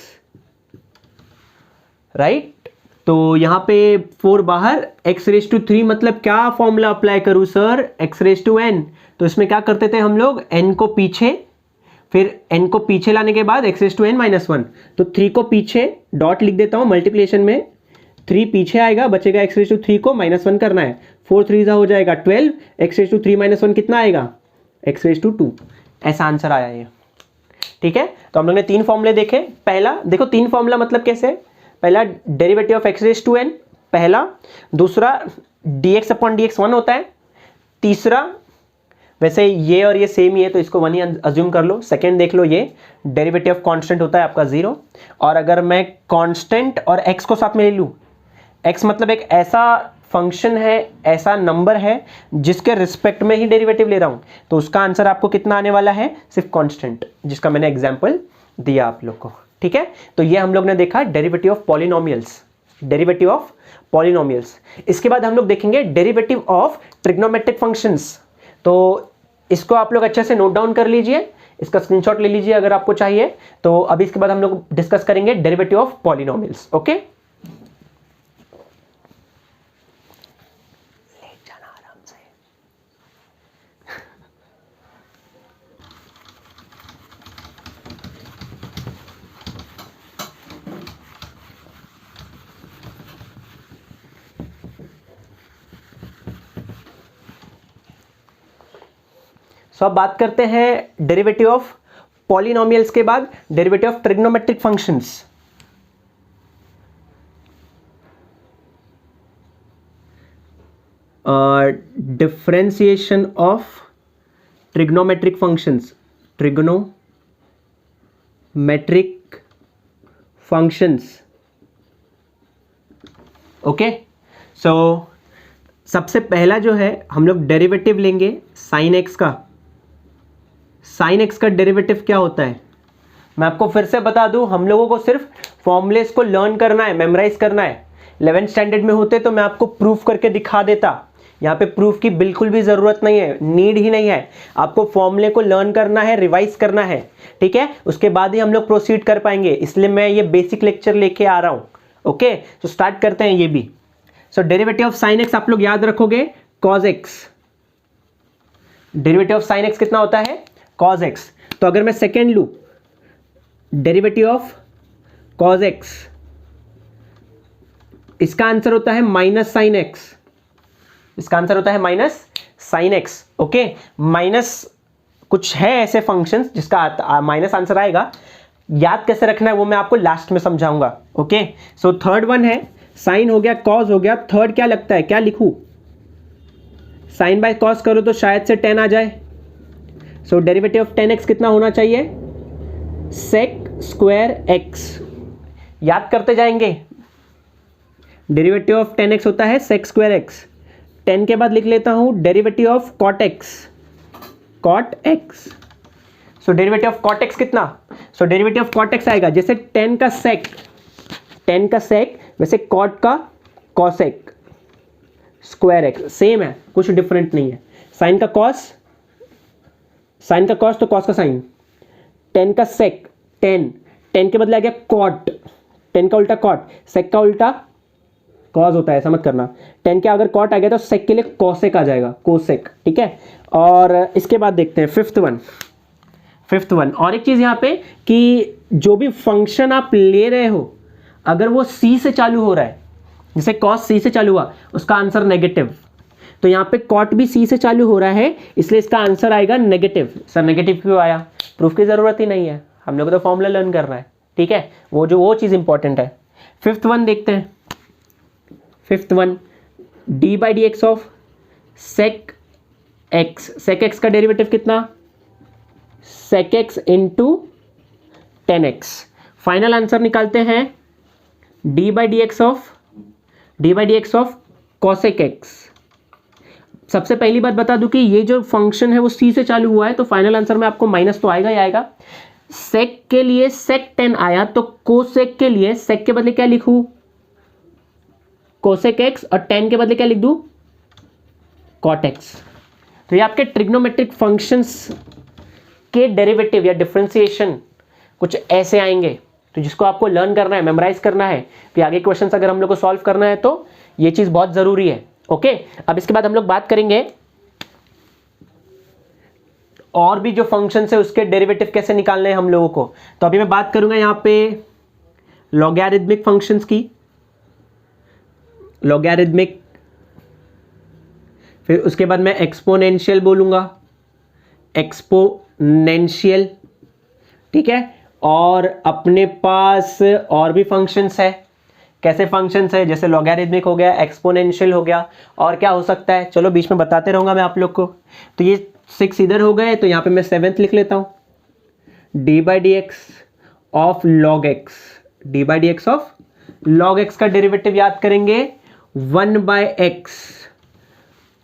Speaker 1: right. तो यहां पे 4 बाहर, x रेज टू 3 मतलब क्या फॉर्मूला अप्लाई करूं sir, x raise to n। तो इसमें क्या करते थे हम लोग, n को पीछे, फिर n को पीछे लाने के बाद x raise to n minus 1, तो 3 को पीछे डॉट लिख देता हूं मल्टीप्लिकेशन में, 3 पीछे आएगा, बचेगा x रेज टू 3 को माइनस 1 करना है, 4 3 हो जाएगा 12, x रेज टू 3 माइनस 1 कितना आएगा, x रेज टू 2। ऐसा आंसर आया ये, ठीक है। तो हम लोग ने 3 फॉर्मूले देखे। पहला देखो, 3 फॉर्मूला मतलब कैसे, पहला derivative of x raise to n, पहला, दूसरा dx अपॉन dx 1 होता है, तीसरा, वैसे ये और ये सेम ही है तो इसको 1 ही अज्यूम कर लो। सेकंड देख लो, ये डेरिवेटिव ऑफ कांस्टेंट होता है आपका 0, और अगर मैं कांस्टेंट और x को साथ में ले लूँ, x मतलब एक ऐसा फंक्शन है, ऐसा नंबर है जिसके रिस्पेक्ट में ही डेरिवेटिव ले रहा हूं, तो उसका आंसर आपको कितना आने वाला है, सिर्फ कांस्टेंट, जिसका मैंने एग्जांपल दिया आप लोग को, ठीक है। तो ये हम लोग ने देखा derivative of polynomials, derivative of polynomials. इसके बाद हम लोग देखेंगे डेरिवेटिव ऑफ ट्रिग्नोमेट्रिक फंक्शंस। तो इसको आप लोग अच्छे से नोट डाउन कर लीजिए, इसका स्क्रीनशॉट ले लीजिए अगर आपको चाहिए। तो अभी इसके बाद हम लोग डिस्कस करेंगे derivative of polynomials, okay. So अब बात करते हैं डेरिवेटिव ऑफ पॉलिनोमियल्स के बाद derivative of trigonometric functions. Differentiation of trigonometric functions, trigonometric functions, okay. So सबसे पहला जो है हम लोग डेरिवेटिव लेंगे साइन एक्स का। साइन एक्स का डेरिवेटिव क्या होता है, मैं आपको फिर से बता दूं, हम लोगों को सिर्फ फॉर्मूलेस को लर्न करना है, मेमोराइज करना है। 11th स्टैंडर्ड में होते तो मैं आपको प्रूफ करके दिखा देता, यहाँ पे प्रूफ की बिल्कुल भी जरूरत नहीं है, नीड ही नहीं है। आपको फॉर्मूले को लर्न करना है, रिवाइज करना है, ठीक है, उसके बाद ही हम लोग प्रोसीड कर पाएंगे, इसलिए मैं ये बेसिक लेक्चर लेके आ रहा हूँ, ओके। तो स्टार्ट करते हैं ये भी। सो डेरिवेटिव ऑफ साइन एक्स आप लोग याद रखोगे cos x, derivative of sine x कितना होता है, कॉज एक्स। तो अगर मैं सेकेंड लू, डेरिवेटिव ऑफ कॉज एक्स, इसका आंसर होता है माइनस साइन एक्स, इसका आंसर होता है minus sine x, okay. Minus कुछ है ऐसे फंक्शंस जिसका माइनस आंसर आएगा, याद कैसे रखना है वो मैं आपको लास्ट में समझाऊंगा, ओके। सो थर्ड वन है, साइन हो गया, कॉज हो गया, थर्ड क्या लगता है, क्या लिखूं, साइन बाय कॉस करो तो शायद से 10 आ जाए। सो डेरिवेटिव ऑफ 10x कितना होना चाहिए, सेक स्क्वायर एक्स, याद करते जाएंगे। डेरिवेटिव ऑफ 10x होता है सेक स्क्वायर एक्स। 10 के बाद लिख लेता हूं derivative of cot x, cot x. So derivative of cot x कितना, so derivative of cot x आएगा जैसे 10 का सेक, 10 का सेक, वैसे कॉट का कॉसेक, स्क्वायर एक्स, सेम है, कुछ डिफरेंट नहीं है। साइन का कॉस, साइन का कॉस तो कॉस का साइन, 10 का सेक, 10, 10 के बदले आ गया कॉट, 10 का उल्टा कॉट, सेक का उल्टा कॉज होता है, ऐसा मत करना। 10 के अगर कॉट आ गया तो सेक के लिए कोसेक आ जाएगा, कोसेक, ठीक है। और इसके बाद देखते हैं फिफ्थ वन। और एक चीज़ यहाँ पे कि जो भी फंक्शन आप ले रहे हो अगर वो सी से चालू हो रहा है, जैसे कॉस सी से चालू हुआ, उसका आंसर नेगेटिव, तो यहाँ पे कॉट भी सी से चालू हो रहा है, इसलिए इसका आंसर आएगा नेगेटिव। सर नेगेटिव क्यों आया? प्रूफ की ज़रूरत ही नहीं है, हम लोग तो फॉर्मूला लर्न कर रहा है, ठीक है, वो चीज़ इंपॉर्टेंट है। फिफ्थ वन देखते हैं। Fifth one, d by d x of sec x का डेरिवेटिव कितना? Sec x into 10x। Final answer निकालते हैं d by d x of cosec x. सबसे पहली बात बता दूं कि ये जो फंक्शन है वो सी से चालू हुआ है, तो फाइनल आंसर में आपको माइनस तो आएगा ही आएगा। सेक के लिए सेक 10 आया, तो कोसेक के लिए सेक के बदले क्या लिखूं? कोसेक एक्स, और 10 के बदले क्या लिख दूं? Cot x. तो ये आपके ट्रिग्नोमेट्रिक फंक्शंस के डेरिवेटिव या डिफरेंशिएशन कुछ ऐसे आएंगे, तो जिसको आपको लर्न करना है, मेमोराइज करना है, फिर आगे क्वेश्चन अगर हम लोग को सॉल्व करना है तो ये चीज बहुत जरूरी है। ओके, अब इसके बाद हम लोग बात करेंगे और भी जो फंक्शन है उसके डेरिवेटिव कैसे निकालने हैं हम लोगों को। तो अभी मैं बात करूंगा यहाँ पे लॉगरिथमिक फंक्शंस की, लॉगरिथमिक, फिर उसके बाद मैं एक्सपोनेंशियल बोलूंगा, एक्सपोनेंशियल, ठीक है। और अपने पास और भी फंक्शंस है। कैसे फंक्शंस है? जैसे लॉगरिथमिक हो गया, एक्सपोनेंशियल हो गया, और क्या हो सकता है, चलो बीच में बताते रहूंगा मैं आप लोग को। तो ये 6 इधर हो गए, तो यहाँ पे मैं 7th लिख लेता हूँ। D by d x of log x, d by d x of log x का डेरिवेटिव याद करेंगे 1 बाय एक्स।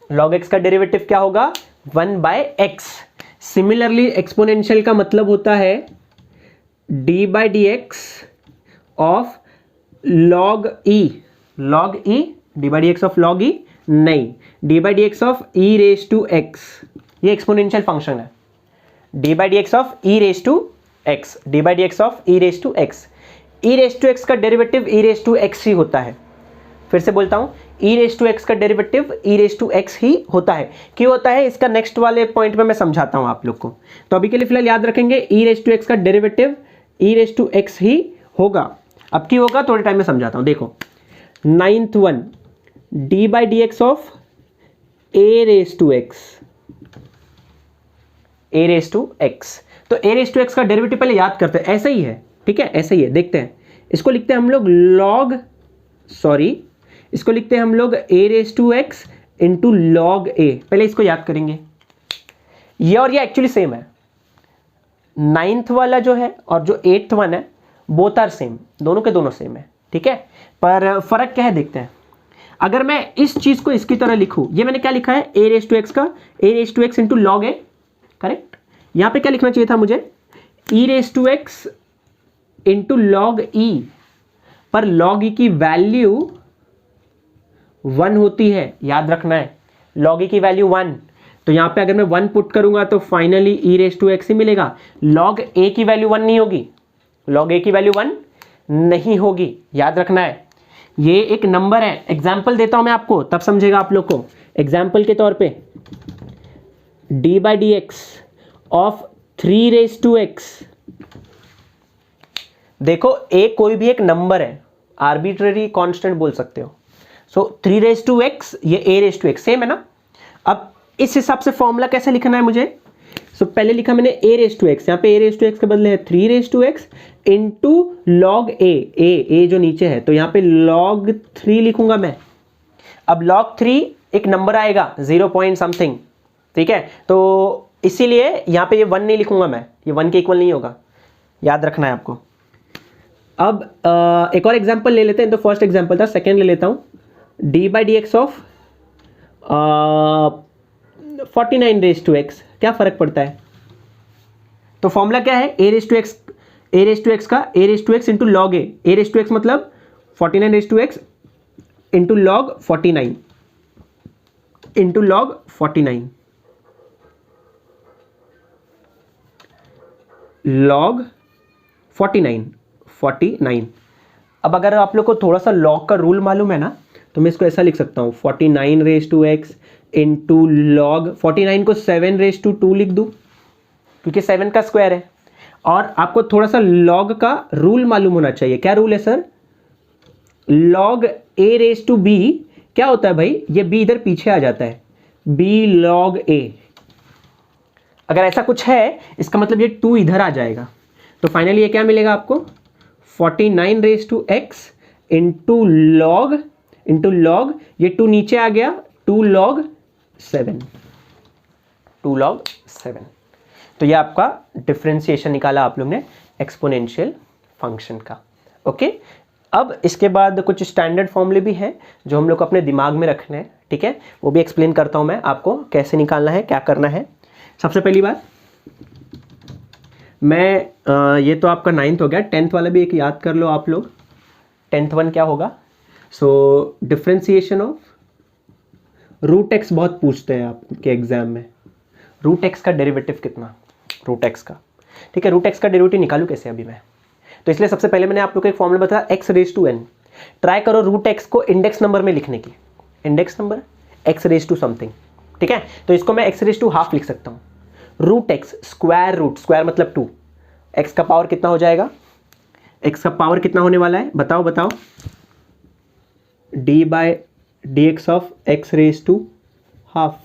Speaker 1: लॉग एक्स का डेरिवेटिव क्या होगा? 1 बाय एक्स। सिमिलरली एक्सपोनेंशियल का मतलब होता है d by d x of log e, log e, d by d x of log e नहीं, d by d x of e raise to x, ये exponential function है। D by d x of e raise to x, d by d x of e raise to x, e raise to x का derivative e raise to x ही होता है। फिर से बोलता हूं, ई रेज टू एक्स का derivative e raise to x ही होता है। क्यों होता है इसका नेक्स्ट वाले पॉइंट में मैं समझाता हूं आप लोग को। तो अभी के लिए फिलहाल याद रखेंगे ई रेज टू एक्स का derivative e raise to x ही होगा। अब क्यों होगा थोड़े टाइम में समझाता हूं। देखो 9th one, d by d x of a raise to x, a raise to x. तो ए रेज टू एक्स का डेरिवेटिव पहले याद करते हैं, ऐसा ही है, ठीक है, ऐसा ही है। देखते हैं, इसको लिखते हैं हम लोग इसको लिखते हैं हम लोग a raise to x into log a. पहले इसको याद करेंगे, ये और ये एक्चुअली सेम है। 9th वाला जो है और जो 8th वन है, बोथ आर सेम, दोनों के दोनों सेम है, ठीक है। पर फर्क क्या है देखते हैं। अगर मैं इस चीज को इसकी तरह लिखूं, ये मैंने क्या लिखा है, ए रेज टू एक्स का a raise to x into log a, correct. यहां पे क्या लिखना चाहिए था मुझे, e raise to x into log e, पर लॉग ई की वैल्यू 1 होती है, याद रखना है, लॉग ई की वैल्यू 1। तो यहां पे अगर मैं 1 पुट करूंगा तो finally e raise to x ही मिलेगा। लॉग ए की वैल्यू 1 नहीं होगी, लॉग ए की वैल्यू 1 नहीं होगी, याद रखना है। ये एक नंबर है, एग्जाम्पल देता हूं मैं आपको तब समझेगा आप लोग को। एग्जाम्पल के तौर पे d by d x of 3 raise to x. देखो ए कोई भी एक नंबर है, आर्बिट्रेरी कांस्टेंट बोल सकते हो। सो 3 रेज टू एक्स, ये ए रेज टू एक्स सेम है ना। अब इस हिसाब से फॉर्मूला कैसे लिखना है मुझे, सो पहले लिखा मैंने ए रेज टू एक्स, यहाँ पे ए रेज टू एक्स के बदले है 3 raise to x into log a जो नीचे है, तो यहाँ पे लॉग 3 लिखूंगा मैं। अब लॉग 3 एक नंबर आएगा 0 पॉइंट समथिंग, ठीक है, तो इसीलिए यहाँ पे ये 1 नहीं लिखूंगा मैं, ये 1 के इक्वल नहीं होगा, याद रखना है आपको। अब एक और एग्जाम्पल ले लेते हैं, तो फर्स्ट एग्जाम्पल था, सेकेंड ले लेता हूँ। D by d x of 49 raise to x, क्या फर्क पड़ता है। तो फॉर्मूला क्या है, ए रेज टू एक्स का a raise to x into log a raise to x मतलब 49 raise to x into log 49 into log 49 log 49। अब अगर आप लोग को थोड़ा सा लॉग का रूल मालूम है ना, तो मैं इसको ऐसा लिख सकता हूँ 49 raise to x into log 49 को 7 रेज टू 2 लिख दूँ, क्योंकि 7 का स्क्वायर है। और आपको थोड़ा सा लॉग का रूल मालूम होना चाहिए। क्या रूल है sir? Log a raise to b क्या होता है भाई? ये बी इधर पीछे आ जाता है, बी लॉग ए। अगर ऐसा कुछ है इसका मतलब ये 2 इधर आ जाएगा। तो फाइनली ये क्या मिलेगा आपको? 49 raise to x into log ये 2 नीचे आ गया, 2 log 7। तो ये आपका डिफरेंशिएशन निकाला आप लोग ने एक्सपोनेंशियल फंक्शन का। ओके, अब इसके बाद कुछ स्टैंडर्ड फॉर्मूले भी हैं जो हम लोग को अपने दिमाग में रखने हैं, ठीक है? वो भी एक्सप्लेन करता हूं मैं आपको कैसे निकालना है, क्या करना है। सबसे पहली बात मैं ये तो आपका 9th हो गया, 10th वाला भी एक याद कर लो आप लोग। 10th वन क्या होगा? सो डिफरेंशिएशन ऑफ रूट एक्स बहुत पूछते हैं आपके एग्जाम में। रूट एक्स का डेरिवेटिव कितना? रूट एक्स का, ठीक है? रूट एक्स का डेरिवेटिव निकालूं कैसे अभी मैं? तो इसलिए सबसे पहले मैंने आप लोग को एक फॉर्मूला बताया x raise to n. Try करो रूट एक्स को इंडेक्स नंबर में लिखने की। Index number x raise to something, ठीक है? तो इसको मैं एक्स रेज टू हाफ लिख सकता हूँ। Root x square root, square मतलब 2, एक्स का पावर कितना हो जाएगा? एक्स का पावर कितना होने वाला है? बताओ। D by d x of x raise to half,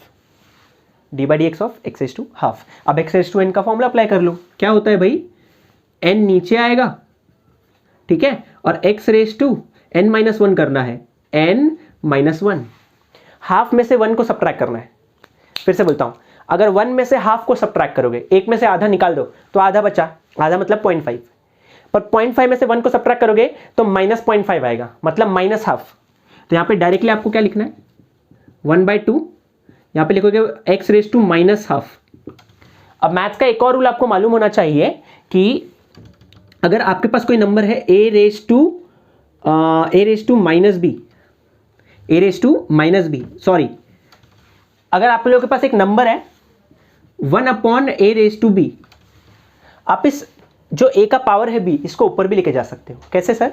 Speaker 1: d by d x of x raise to half. अब एक्स रेज टू एन का फॉर्मूला अप्लाई कर लो। क्या होता है भाई? एन नीचे आएगा, ठीक है? और x raise to n minus 1 करना है, एन माइनस 1। हाफ में से 1 को सब्ट्रैक्ट करना है। फिर से बोलता हूं, अगर 1 में से हाफ को सब्ट्रैक्ट करोगे, 1 में से आधा निकाल दो तो आधा बचा, आधा मतलब 0.5। पर 0.5 में से 1 को सब्ट्रैक्ट करोगे तो माइनस 0.5 आएगा, मतलब माइनस हाफ। तो यहां पे डायरेक्टली आपको क्या लिखना है? 1/2, यहां पे लिखोगे x raise to minus half. अब मैथ्स का एक और रूल आपको मालूम होना चाहिए कि अगर आपके पास कोई नंबर है a raise to minus b, sorry, अगर आप लोगों के पास एक नंबर है 1/a/b, आप इस जो a का पावर है b, इसको ऊपर भी लेके जा सकते हो। कैसे सर?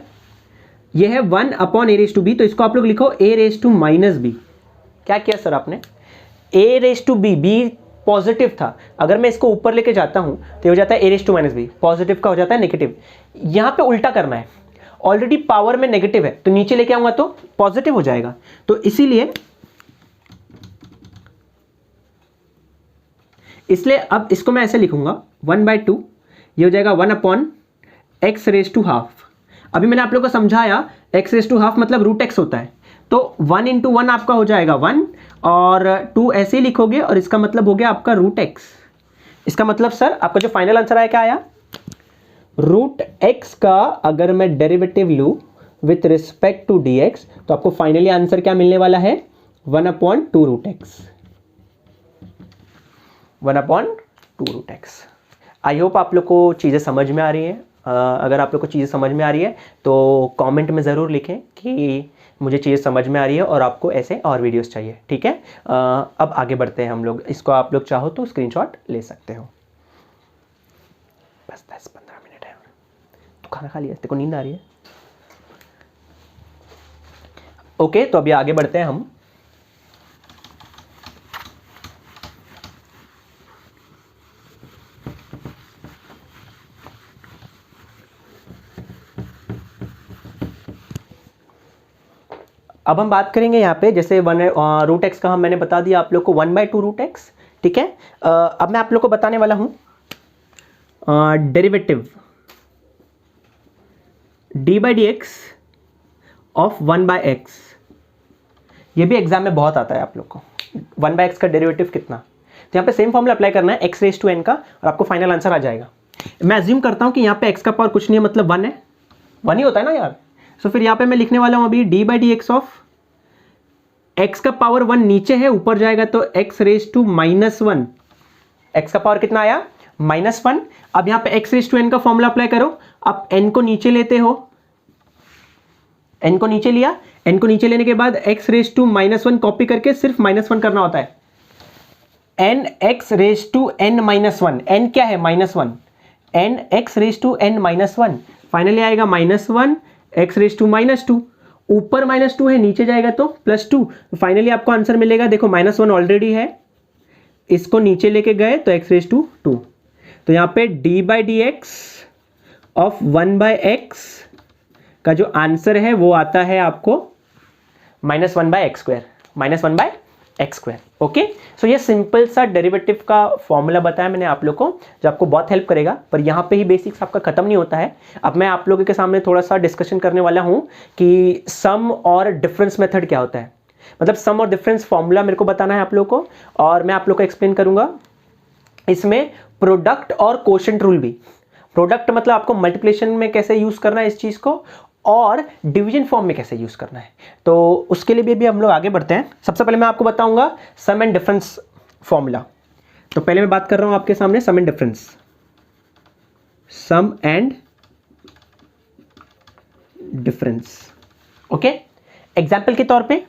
Speaker 1: ये है 1/a/b, तो इसको आप लोग लिखो a/-b। क्या किया सर आपने? a/b, b पॉजिटिव था, अगर मैं इसको ऊपर लेके जाता हूं तो हो जाता है a/-b, पॉजिटिव का हो जाता है नेगेटिव। यहां पे उल्टा करना है, ऑलरेडी पावर में नेगेटिव है तो नीचे लेके आऊंगा तो पॉजिटिव हो जाएगा। तो इसलिए अब इसको मैं ऐसे लिखूंगा 1/2, ये हो जाएगा 1/x/½ अभी मैंने आप लोगों को समझाया x/½ मतलब रूट एक्स होता है, तो 1 × 1 आपका हो जाएगा 1 और 2 ऐसे ही लिखोगे और इसका मतलब हो गया आपका रूट एक्स। इसका मतलब सर आपका जो फाइनल आंसर आया क्या आया? रूट एक्स का अगर मैं डेरिवेटिव लूं विथ रिस्पेक्ट टू dx तो आपको फाइनली आंसर क्या मिलने वाला है? 1/2 root x. 1/2 root x. I hope आप लोग को चीज़ें समझ में आ रही हैं। अगर आप लोग को चीज़ें समझ में आ रही है तो कमेंट में ज़रूर लिखें कि मुझे चीज़ें समझ में आ रही है और आपको ऐसे और वीडियोस चाहिए, ठीक है? अब आगे बढ़ते हैं हम लोग। इसको आप लोग चाहो तो स्क्रीनशॉट ले सकते हो। बस 10-15 मिनट है। तो खाना खा लिया? तेरे को नींद आ रही है? ओके, तो अभी आगे बढ़ते हैं हम। अब हम बात करेंगे यहाँ पे, जैसे रूट एक्स का मैंने बता दिया आप लोग को 1/2 रूट एक्स, ठीक है? अब मैं आप लोग को बताने वाला हूँ डेरिवेटिव d/dx ऑफ 1/x। ये भी एग्जाम में बहुत आता है आप लोग को। 1/x का डेरिवेटिव कितना? तो यहाँ पे सेम फॉर्मूला अप्लाई करना है x/n का और आपको फाइनल आंसर आ जाएगा। मैं अज्यूम करता हूँ कि यहाँ पे x का पावर कुछ नहीं है, मतलब 1 है, 1 ही होता है ना यार। सो फिर यहाँ पे मैं लिखने वाला हूँ अभी d/dx ऑफ x का पावर 1 नीचे है, ऊपर जाएगा तो x/-1। x का पावर कितना आया? -1। अब यहाँ पे x/n का फॉर्मूला अप्लाई करो। अब n को नीचे लेते हो, n को नीचे लिया, n को नीचे लेने के बाद x/-1 कॉपी करके सिर्फ -1 करना होता है। nx/n-1, n क्या है? -1, n x raise to n minus one, finally आएगा -1 एक्स रेज टू -2, ऊपर -2 है, नीचे जाएगा तो +2, फाइनली आपको आंसर मिलेगा। देखो -1 ऑलरेडी है, इसको नीचे लेके गए तो x रेज टू 2, तो यहाँ पे d/dx ऑफ 1/x का जो आंसर है वो आता है आपको -1/x², -1/x²। ओके, सो ये सिंपल सा डेरिवेटिव का फॉर्मूला बताया मैंने आप लोग को, जो आपको बहुत हेल्प करेगा। पर यहाँ पे ही बेसिक्स आपका खत्म नहीं होता है। अब मैं आप लोगों के सामने थोड़ा सा डिस्कशन करने वाला हूँ कि सम और डिफरेंस मेथड क्या होता है, मतलब सम और डिफरेंस फॉर्मूला मेरे को बताना है आप लोग को, और मैं आप लोग को एक्सप्लेन करूंगा इसमें प्रोडक्ट और कोशेंट रूल भी। प्रोडक्ट मतलब आपको मल्टीप्लिकेशन में कैसे यूज करना है इस चीज को, और डिवीजन फॉर्म में कैसे यूज करना है, तो उसके लिए भी हम लोग आगे बढ़ते हैं। सबसे पहले मैं आपको बताऊंगा सम एंड डिफरेंस फॉर्मूला। तो पहले मैं बात कर रहा हूं आपके सामने sum and difference, sum and difference. Okay, example के तौर पे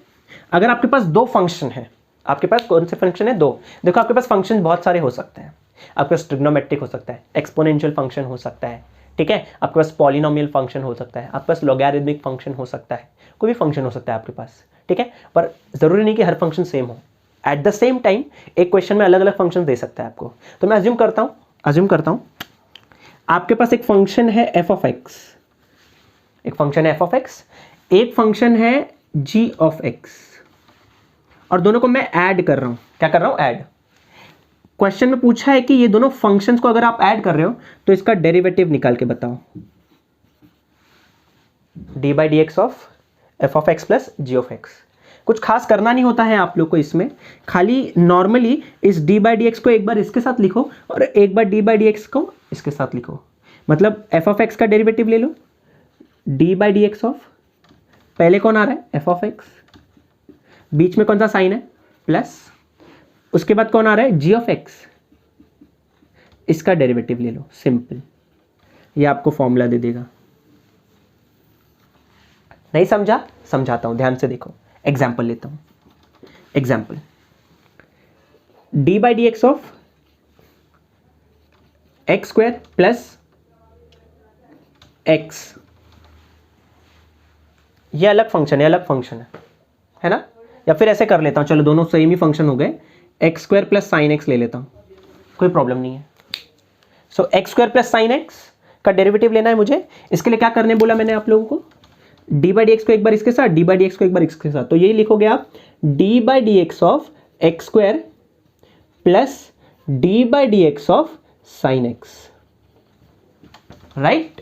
Speaker 1: अगर आपके पास दो फंक्शन है, आपके पास कौन से फंक्शन है? दो। देखो आपके पास फंक्शन बहुत सारे हो सकते हैं, आपके पास ट्रिग्नोमेट्रिक हो सकता है, एक्सपोनेंशियल फंक्शन हो सकता है, ठीक है, आपके पास पॉलिनोमियल फंक्शन हो सकता है, आपके पास लॉगरिथमिक फंक्शन हो सकता है, कोई भी फंक्शन हो सकता है आपके पास, ठीक है, पर जरूरी नहीं कि हर फंक्शन सेम हो। एट द सेम टाइम एक क्वेश्चन में अलग अलग फंक्शन दे सकता है आपको। तो मैं अज्यूम करता हूं आपके पास एक फंक्शन है f(x), एक फंक्शन है f(x), एक फंक्शन है g(x), और दोनों को मैं ऐड कर रहा हूं। क्या कर रहा हूं? ऐड। क्वेश्चन में पूछा है कि ये दोनों फंक्शंस को अगर आप ऐड कर रहे हो तो इसका डेरिवेटिव निकाल के बताओ। d/dx of f(x) plus g(x). कुछ खास करना नहीं होता है आप लोग को इसमें, खाली नॉर्मली इस d/dx को एक बार इसके साथ लिखो और एक बार d/dx को इसके साथ लिखो। मतलब f(x) का डेरिवेटिव ले लो, d/dx ऑफ, पहले कौन आ रहा है? f(x), बीच में कौन सा साइन है? प्लस, उसके बाद कौन आ रहा है? g(x), इसका डेरिवेटिव ले लो। सिंपल, ये आपको फॉर्मूला दे देगा। नहीं समझा? समझाता हूं, ध्यान से देखो। एग्जाम्पल लेता हूं। Example, d/dx of x² plus x, ये अलग फंक्शन है ना? या फिर ऐसे कर लेता हूं, चलो दोनों सेम ही फंक्शन हो गए, x² प्लस साइन x ले लेता हूं, कोई प्रॉब्लम नहीं है। सो x² प्लस साइन x का डेरिवेटिव लेना है मुझे। इसके लिए क्या करने बोला मैंने आप लोगों को? d/dx को एक बार इसके साथ, d/dx को एक बार इसके साथ, तो यही लिखोगे आप, d/dx of x² plus d/dx of sine x, right.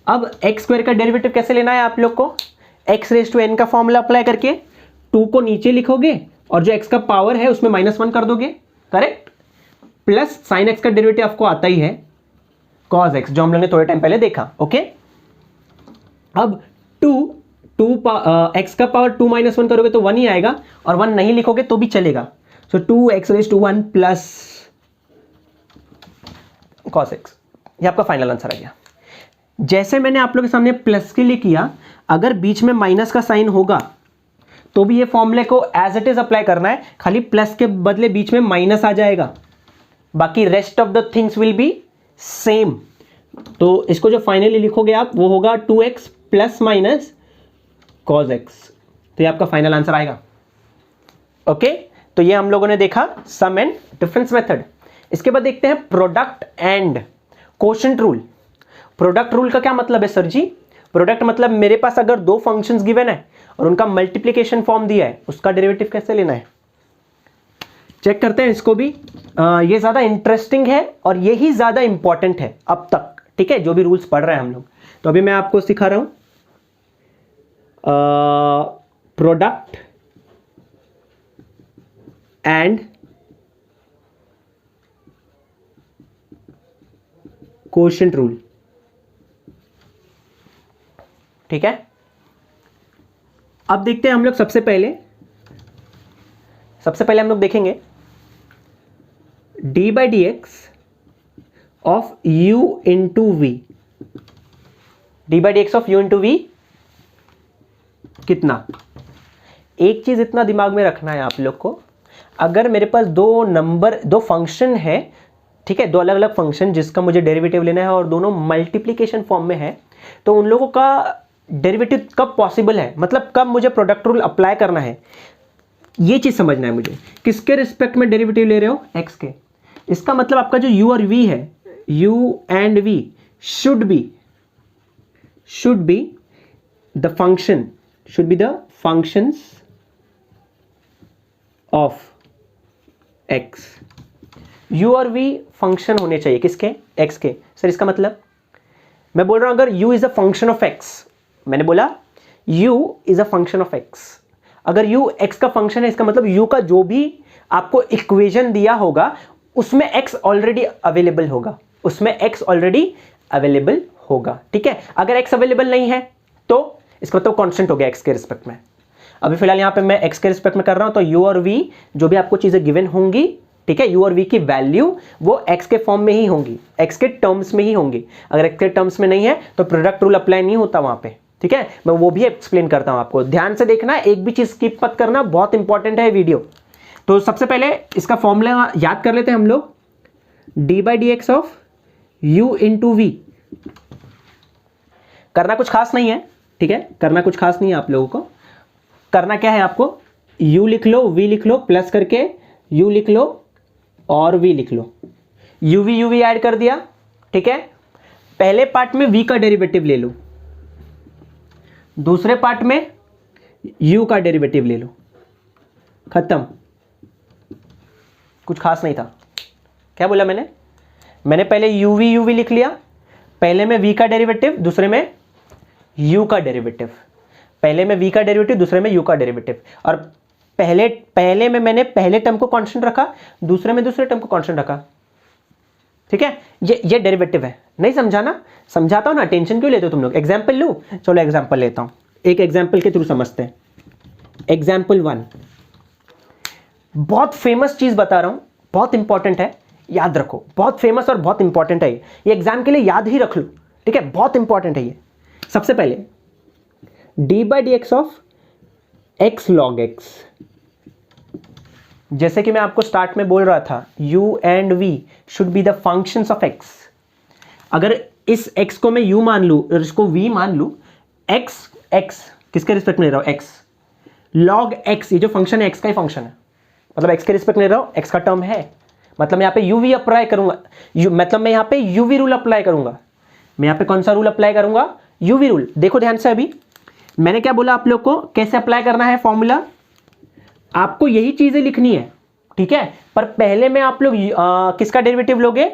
Speaker 1: अब x² का डेरिवेटिव कैसे लेना है आप लोग को? x रेज टू n का फॉर्मूला अप्लाई करके 2 को नीचे लिखोगे और जो x का पावर है उसमें -1 कर दोगे, करेक्ट, प्लस साइन x का डेरिवेटिव आपको आता ही है cos x, जो हम लोगों ने थोड़े टाइम पहले देखा। ओके, अब x का पावर 2 - 1 करोगे तो 1 ही आएगा, और 1 नहीं लिखोगे तो भी चलेगा। So 2x raise to 1 plus cos x, ये आपका फाइनल आंसर आ गया। जैसे मैंने आप लोगों के सामने प्लस के लिए किया, अगर बीच में माइनस का साइन होगा तो भी ये फॉर्मूले को एज इट इज अप्लाई करना है, खाली प्लस के बदले बीच में माइनस आ जाएगा, बाकी rest of the things will be same. तो इसको जो फाइनली लिखोगे आप वो होगा 2x plus minus cos x, तो ये आपका फाइनल आंसर आएगा। ओके, तो ये हम लोगों ने देखा सम एंड डिफरेंस मेथड। इसके बाद देखते हैं product and quotient rule. Product rule का क्या मतलब है सर जी? प्रोडक्ट मतलब मेरे पास अगर दो फंक्शंस गिवन है और उनका मल्टीप्लिकेशन फॉर्म दिया है, उसका डेरिवेटिव कैसे लेना है, चेक करते हैं इसको भी। ये ज्यादा इंटरेस्टिंग है और यही ज्यादा इंपॉर्टेंट है अब तक, ठीक है, जो भी रूल्स पढ़ रहे हैं हम लोग। तो अभी मैं आपको सिखा रहा हूं प्रोडक्ट एंड कोशेंट रूल, ठीक है। अब देखते हैं हम लोग सबसे पहले हम लोग देखेंगे d/dx of u into v। d/dx of u into v कितना? एक चीज इतना दिमाग में रखना है आप लोग को, अगर मेरे पास दो फंक्शन है ठीक है, दो अलग अलग फंक्शन जिसका मुझे डेरिवेटिव लेना है और दोनों मल्टीप्लिकेशन फॉर्म में है, तो उन लोगों का डेरिवेटिव कब पॉसिबल है, मतलब कब मुझे प्रोडक्ट रूल अप्लाई करना है, ये चीज समझना है मुझे। किसके रिस्पेक्ट में डेरिवेटिव ले रहे हो, एक्स के। इसका मतलब आपका जो u और v है, u and v should be the functions of x। u और v फंक्शन होने चाहिए किसके, x के। सर इसका मतलब मैं बोल रहा हूं अगर u is a function of x, मैंने बोला u is a function of x, अगर u x का फंक्शन है, इसका मतलब u का जो भी आपको इक्वेशन दिया होगा उसमें x ऑलरेडी अवेलेबल होगा, उसमें x ऑलरेडी अवेलेबल होगा, ठीक है। अगर x अवेलेबल नहीं है तो इसका मतलब कांस्टेंट हो गया x के रिस्पेक्ट में। अभी फिलहाल यहां पे मैं x के रिस्पेक्ट में कर रहा हूं, तो u और v जो भी आपको चीजें गिवन होंगी, ठीक है, u और v की वैल्यू वो x के फॉर्म में ही होंगी, x के टर्म्स में ही होंगी। अगर x के टर्म्स में नहीं है तो प्रोडक्ट रूल अप्लाई नहीं होता वहां पे, ठीक है। मैं वो भी एक्सप्लेन करता हूं आपको, ध्यान से देखना, एक भी चीज स्किप मत करना, बहुत इंपॉर्टेंट है वीडियो। तो सबसे पहले इसका फॉर्मूला याद कर लेते हैं हम लोग, d by d x of u into v. करना कुछ खास नहीं है, ठीक है, करना कुछ खास नहीं है आप लोगों को। करना क्या है आपको, u लिख लो, v लिख लो, प्लस करके u लिख लो और v लिख लो, uv ऐड कर दिया, ठीक है। पहले पार्ट में v का डेरिवेटिव ले लो, दूसरे पार्ट में u का डेरिवेटिव ले लो, खत्म, कुछ खास नहीं था। क्या बोला मैंने पहले uv लिख लिया, पहले में v का डेरिवेटिव, दूसरे में u का डेरिवेटिव, पहले में v का डेरिवेटिव, दूसरे में u का डेरिवेटिव, और पहले में मैंने पहले टर्म को कांस्टेंट रखा, दूसरे में दूसरे टर्म को कांस्टेंट रखा, ठीक है। ये डेरिवेटिव है, नहीं समझाना, समझाता हूं ना, टेंशन क्यों लेते हो तुम लोग। एग्जाम्पल लूं, चलो एग्जाम्पल लेता हूं, एक एग्जाम्पल के थ्रू समझते हैं। एग्जाम्पल 1, बहुत फेमस चीज बता रहा हूं, बहुत इंपॉर्टेंट है, याद रखो, बहुत फेमस और बहुत इंपॉर्टेंट है ये एग्जाम के लिए, याद ही रख लो, ठीक है, बहुत इंपॉर्टेंट है ये। सबसे पहले D by d x of x log x, जैसे कि मैं आपको स्टार्ट में बोल रहा था, u and v should be the functions of x। अगर इस x को मैं u मान लूं और इसको v मान लूं, x किसके रिस्पेक्ट में ले रहा हूं, x log x, ये जो फंक्शन है x का ही फंक्शन है, मतलब x के रिस्पेक्ट में ले रहा हूं, x का टर्म है, मतलब मैं यहाँ पे uv अप्लाई करूंगा, मतलब मैं यहाँ पे uv रूल अप्लाई करूंगा। मैं यहाँ पे कौन सा रूल अप्लाई करूंगा, uv रूल। देखो ध्यान से, अभी मैंने क्या बोला आप लोग को, कैसे अप्लाई करना है फॉर्मूला, आपको यही चीजें लिखनी है, ठीक है। पर पहले में आप लोग किसका डेरिवेटिव लोगे,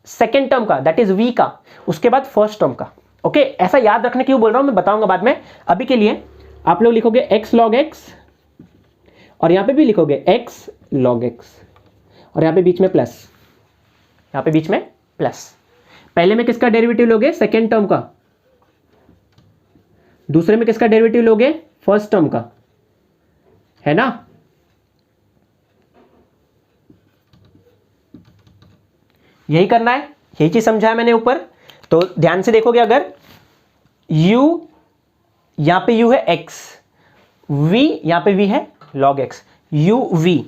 Speaker 1: सेकेंड टर्म का, दैट इज v का, उसके बाद फर्स्ट टर्म का, ओके। ऐसा याद रखने क्यों बोल रहा हूं, मैं बताऊंगा बाद में। अभी के लिए आप लोग लिखोगे x log x, और यहां पे भी लिखोगे x log x, और यहां पे बीच में प्लस, यहां पे बीच में प्लस। पहले में किसका डेरिवेटिव लोगे, सेकेंड टर्म का, दूसरे में किसका डेरिवेटिव लोगे, फर्स्ट टर्म का, है ना। यही करना है, यही चीज समझाया मैंने ऊपर। तो ध्यान से देखोगे, अगर u, यहां पे u है x, v यहां पे v है log x, u v,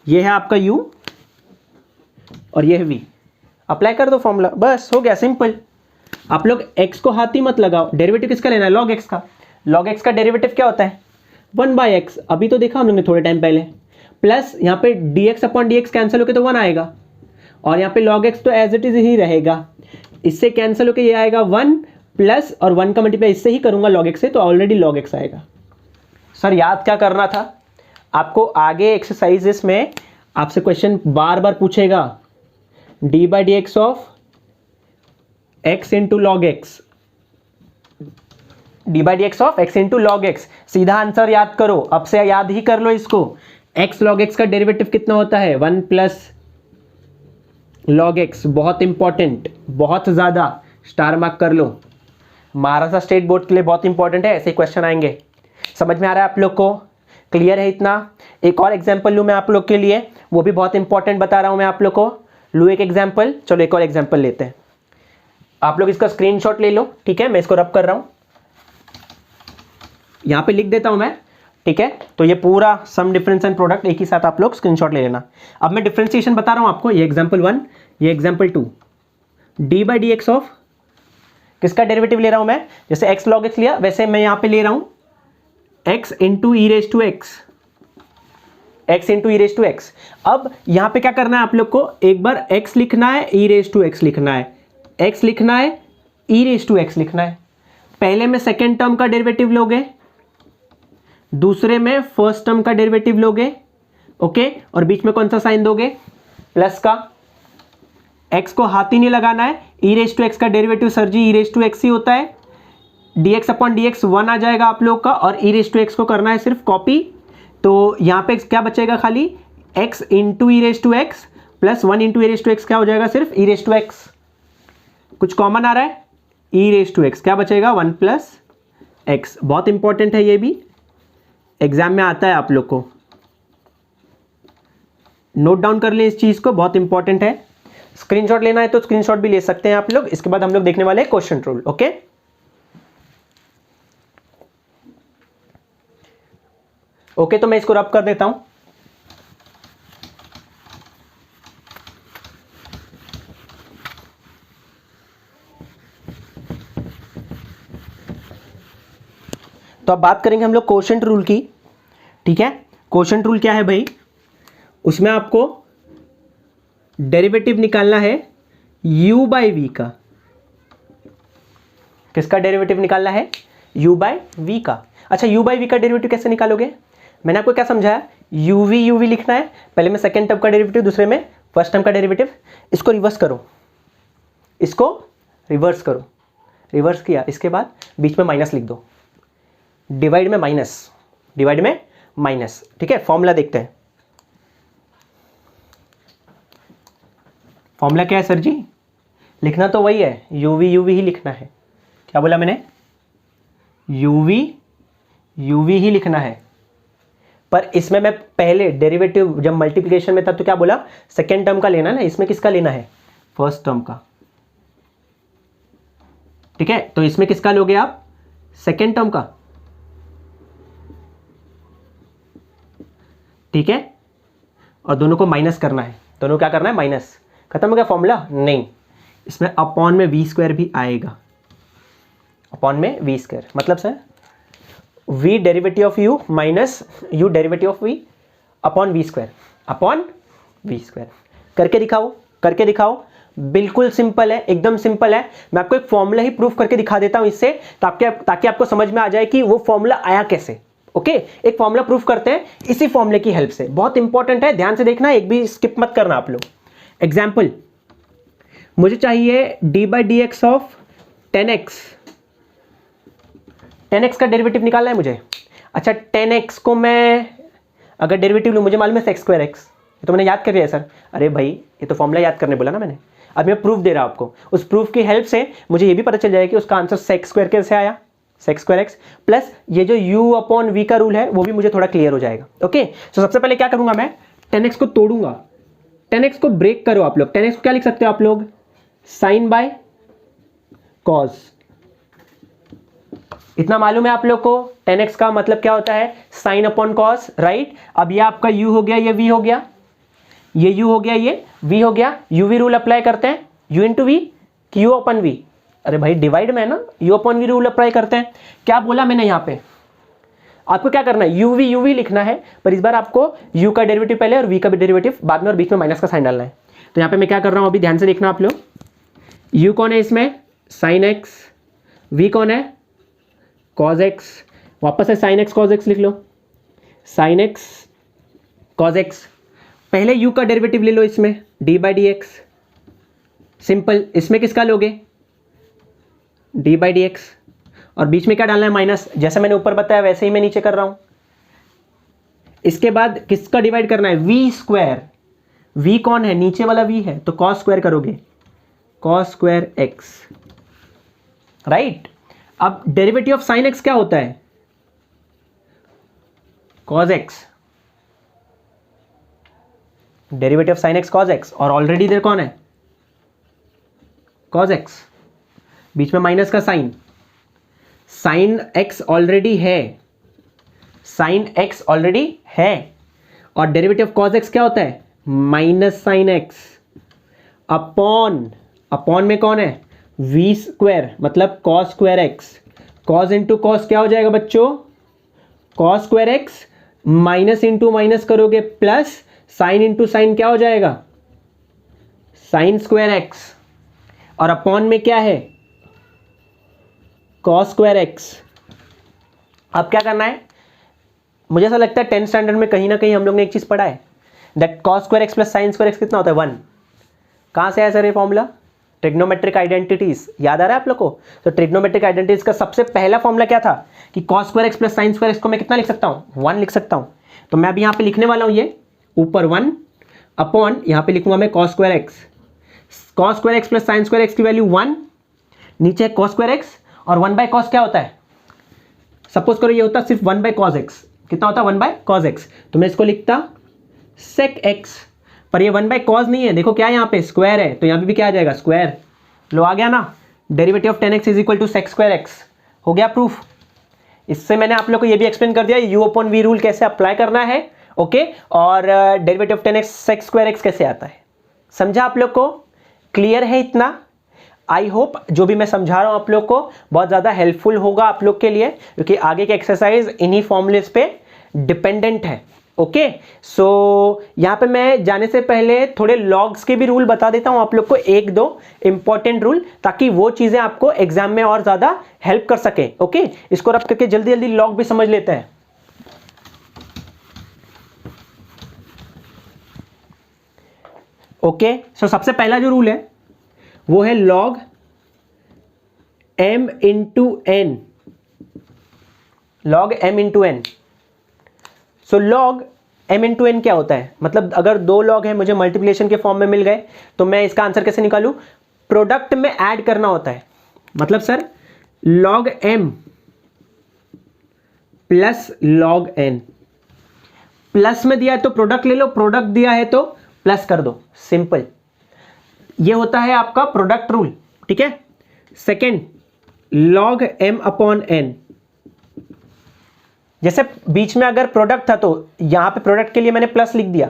Speaker 1: ये है आपका u और ये है v, अप्लाई कर दो फॉर्मूला, बस हो गया, सिंपल। आप लोग x को हाथ ही मत लगाओ, डेरिवेटिव किसका लेना है, log x का। log x का डेरिवेटिव क्या होता है, 1/x, अभी तो देखा हमने थोड़े टाइम पहले, प्लस यहाँ पे dx अपॉन dx कैंसिल होके तो 1 आएगा, और यहाँ पे log x तो एज इट इज ही रहेगा, इससे कैंसिल होके ये आएगा 1 प्लस, और 1 का मल्टीप्लाई इससे ही करूंगा log x से, तो ऑलरेडी log x आएगा। सर याद क्या करना था आपको, आगे एक्सरसाइजेस में आपसे क्वेश्चन बार बार पूछेगा, D by d x of x into log x, d by d x of x into log x, सीधा आंसर याद करो, अब से याद ही कर लो इसको। एक्स लॉग एक्स का डेरिवेटिव कितना होता है, 1 प्लस लॉग एक्स, बहुत इंपॉर्टेंट, बहुत ज्यादा, स्टार मार्क कर लो, महाराष्ट्र स्टेट बोर्ड के लिए बहुत इंपॉर्टेंट है, ऐसे क्वेश्चन आएंगे। समझ में आ रहा है आप लोग को, क्लियर है इतना। एक और एग्जाम्पल लूँ मैं आप लोग के लिए, वो भी बहुत इंपॉर्टेंट बता रहा हूँ मैं आप लोग को, लूँ एक एग्जाम्पल। चलो एक और एग्जाम्पल लेते हैं, आप लोग इसका स्क्रीनशॉट ले लो, ठीक है, मैं इसको रब कर रहा हूँ, यहाँ पे लिख देता हूँ मैं, ठीक है, तो ये पूरा सम डिफरेंस एंड प्रोडक्ट एक ही साथ आप लोग स्क्रीनशॉट ले लेना। अब मैं डिफरेंशिएशन बता रहा हूं आपको, ये एग्जांपल 1, ये example 2, d by d x of, किसका डेरिवेटिव ले रहा हूं मैं, जैसे एक्स लॉग एक्स लिया वैसे मैं यहां पे ले रहा हूं x into e raise to x, x into e raise to x. अब यहां पे क्या करना है आप लोग को, एक बार एक्स लिखना है, ई रेज टू एक्स लिखना है, एक्स लिखना है, ई रेज टू एक्स लिखना है। पहले में सेकेंड टर्म का डेरिवेटिव लोगे, दूसरे में फर्स्ट टर्म का डेरिवेटिव लोगे, ओके, और बीच में कौन सा साइन दोगे, प्लस का। एक्स को हाथ ही नहीं लगाना है, ई रेज टू एक्स का derivative sir ji e raise to x ही होता है, dx अपॉन dx 1 आ जाएगा आप लोग का, और ई रेज टू एक्स को करना है सिर्फ कॉपी। तो यहाँ पे क्या बचेगा, खाली x into e raise to x plus 1 into e raise to x, क्या हो जाएगा, सिर्फ ई रेज टू एक्स। कुछ कॉमन आ रहा है, ई रेज टू एक्स, क्या बचेगा, 1 प्लस एक्स। बहुत इंपॉर्टेंट है, ये भी एग्जाम में आता है आप लोग को, नोट डाउन कर लें इस चीज को, बहुत इंपॉर्टेंट है। स्क्रीनशॉट लेना है तो स्क्रीनशॉट भी ले सकते हैं आप लोग। इसके बाद हम लोग देखने वाले हैं क्वेश्चन रूल, ओके। ओके, तो मैं इसको रब कर देता हूं। तो अब बात करेंगे हम लोग क्वोशंट रूल की, ठीक है। क्वोशंट रूल क्या है भाई, उसमें आपको डेरिवेटिव निकालना है u बाई वी का। किसका डेरिवेटिव निकालना है, u बाई वी का। अच्छा, u बाई वी का डेरिवेटिव कैसे निकालोगे, मैंने आपको क्या समझाया, uv लिखना है, पहले में सेकेंड टर्म का डेरिवेटिव, दूसरे में फर्स्ट टर्म का डेरिवेटिव। इसको रिवर्स करो, इसको रिवर्स करो, रिवर्स किया, इसके बाद बीच में माइनस लिख दो, डिवाइड में माइनस, डिवाइड में माइनस, ठीक है। फॉर्मूला देखते हैं, फॉर्मूला क्या है सर जी, लिखना तो वही है, uv ही लिखना है। क्या बोला मैंने, uv ही लिखना है, पर इसमें मैं पहले डेरिवेटिव जब मल्टीप्लिकेशन में था तो क्या बोला, सेकेंड टर्म का लेना है ना, इसमें किसका लेना है, फर्स्ट टर्म का, ठीक है। तो इसमें किसका लोगे आप, सेकेंड टर्म का, ठीक है। और दोनों को माइनस करना है, दोनों क्या करना है, माइनस। खत्म हो गया फॉर्मूला, नहीं, इसमें अपॉन में वी स्क्वायर भी आएगा, अपॉन में वी स्क्वायर, मतलब sir v derivative of u minus u derivative of v upon v square, upon v square. करके दिखाओ, करके दिखाओ, बिल्कुल सिंपल है, एकदम सिंपल है। मैं आपको एक फॉर्मूला ही प्रूफ करके दिखा देता हूं इससे, ताकि आपको समझ में आ जाए कि वो फॉर्मूला आया कैसे, ओके। एक फॉर्मूला प्रूफ करते हैं इसी फॉर्मूले की हेल्प से, बहुत इंपॉर्टेंट है, ध्यान से देखना, एक भी स्किप मत करना आप लोग। एग्जाम्पल, मुझे चाहिए D by d x of 10x, 10x का डेरिवेटिव निकालना है मुझे। अच्छा, 10x को मैं अगर डेरिवेटिव लूँ, मुझे मालूम है सेक्स स्क्वायर एक्स, ये तो मैंने याद कर लिया सर। अरे भाई, ये तो फॉर्मूला याद करने बोला ना मैंने, अब मैं प्रूफ दे रहा हूँ आपको। उस प्रूफ की हेल्प से मुझे ये भी पता चल जाएगा कि उसका आंसर सेक्स स्क्वायर कैसे आया, सेक्स स्क्वायर एक्स, प्लस ये जो u अपॉन वी का रूल है वो भी मुझे थोड़ा क्लियर हो जाएगा, ओके। तो सबसे पहले क्या करूंगा मैं, 10x को तोड़ूंगा, 10x को ब्रेक करो आप लोग। 10x को क्या लिख सकते हो आप लोग, साइन बाय कॉस। इतना मालूम है आप लोग को, 10x का मतलब क्या होता है, साइन अपॉन कॉस, राइट। अब ये आपका u हो गया, ये v हो गया, ये u हो गया, ये v हो गया। uv रूल अप्लाई करते हैं, u into v, q upon v। अरे भाई डिवाइड में है ना, u upon v rule apply करते हैं। क्या बोला मैंने यहाँ पे, आपको क्या करना है, uv लिखना है, पर इस बार आपको u का डेरिवेटिव पहले और v का भी डेरिवेटिव बाद में, और बीच में माइनस का साइन डालना है। तो यहाँ पे मैं क्या कर रहा हूँ, अभी ध्यान से देखना आप लोग। u कौन है इसमें, साइन x, v कौन है, कॉज x, वापस से साइन x कॉज x लिख लो, साइन x कॉज x। पहले u का डेरिवेटिव ले लो इसमें, d by d x, simple. इसमें किसका लोगे, d बाई डी एक्स, और बीच में क्या डालना है, माइनस। जैसे मैंने ऊपर बताया वैसे ही मैं नीचे कर रहा हूं। इसके बाद किसका डिवाइड करना है, वी स्क्वायर। v कौन है, नीचे वाला v है, तो कॉस स्क्वायर करोगे, कॉस स्क्वायर x, राइट। अब डेरिवेटिव ऑफ साइन x क्या होता है, cos x, derivative of sine x cos x, और ऑलरेडी इधर कौन है, कॉस x, बीच में माइनस का साइन, साइन x ऑलरेडी है, साइन एक्स ऑलरेडी है, और डेरिवेटिव कॉस एक्स क्या होता है, माइनस साइन एक्स अपॉन में कौन है, वी स्क्वायर, मतलब cos square x. Cos into cos क्या हो जाएगा बच्चों, cos square x, minus into minus करोगे प्लस, साइन इंटू साइन क्या हो जाएगा, साइन स्क्वायर एक्स, और अपॉन में क्या है, कॉस स्क्वायर एक्स। अब क्या करना है, मुझे ऐसा लगता है 10th स्टैंडर्ड में कहीं ना कहीं हम लोग ने एक चीज पढ़ा है, that cos square x plus sine square x कितना होता है, 1। कहां से आया सर ये फॉर्मूला, ट्रिग्नोमेट्रिक आइडेंटिटीज, याद आ रहा है आप लोग को। तो ट्रिग्नोमेट्रिक आइडेंटिटीज का सबसे पहला फॉर्मूला क्या था कि cos square x plus sine square x को मैं कितना लिख सकता हूं, 1 लिख सकता हूं। तो मैं अभी यहां पे लिखने वाला हूं, ये ऊपर 1 अपॉन, यहां पे लिखूंगा मैं cos square x. Cos square x plus sine square x की वैल्यू 1, नीचे है कॉस स्क्वायर एक्स, और 1 बाय कॉस क्या होता है, सपोज करो ये होता सिर्फ 1 बाय कॉस एक्स, कितना होता है 1 बाय कॉस एक्स, तो मैं इसको लिखता सेक एक्स, पर ये 1 बाय कॉस नहीं है, देखो क्या है यहाँ पे स्क्वायर है, तो यहाँ पे भी क्या आ जाएगा स्क्वायर। लो आ गया ना, derivative of 10x is equal to sec square x, हो गया प्रूफ। इससे मैंने आप लोग को ये भी एक्सप्लेन कर दिया यू अपॉन वी रूल कैसे अप्लाई करना है, ओके, और derivative of 10x sec square x कैसे आता है, समझा आप लोग को, क्लियर है इतना। आई होप जो भी मैं समझा रहा हूं आप लोग को बहुत ज़्यादा हेल्पफुल होगा आप लोग के लिए, क्योंकि आगे के एक्सरसाइज इन्हीं फॉर्मूलेस पे डिपेंडेंट है। ओके, सो यहाँ पे मैं जाने से पहले थोड़े लॉग्स के भी रूल बता देता हूं आप लोग को, 1-2 इंपॉर्टेंट रूल, ताकि वो चीज़ें आपको एग्जाम में और ज़्यादा हेल्प कर सके। ओके, इसको रब करके जल्दी जल्दी लॉग भी समझ लेते हैं। ओके, सो सबसे पहला जो रूल है वो है log m into n, log m into n. सो log m इंटू एन क्या होता है, मतलब अगर 2 log है मुझे मल्टीप्लिकेशन के फॉर्म में मिल गए, तो मैं इसका आंसर कैसे निकालूं, प्रोडक्ट में ऐड करना होता है, मतलब sir log m plus log n, plus में दिया है तो प्रोडक्ट ले लो, प्रोडक्ट दिया है तो प्लस कर दो, सिंपल। ये होता है आपका प्रोडक्ट रूल, ठीक है। Second, log m upon n, जैसे बीच में अगर प्रोडक्ट था तो यहां पे प्रोडक्ट के लिए मैंने प्लस लिख दिया,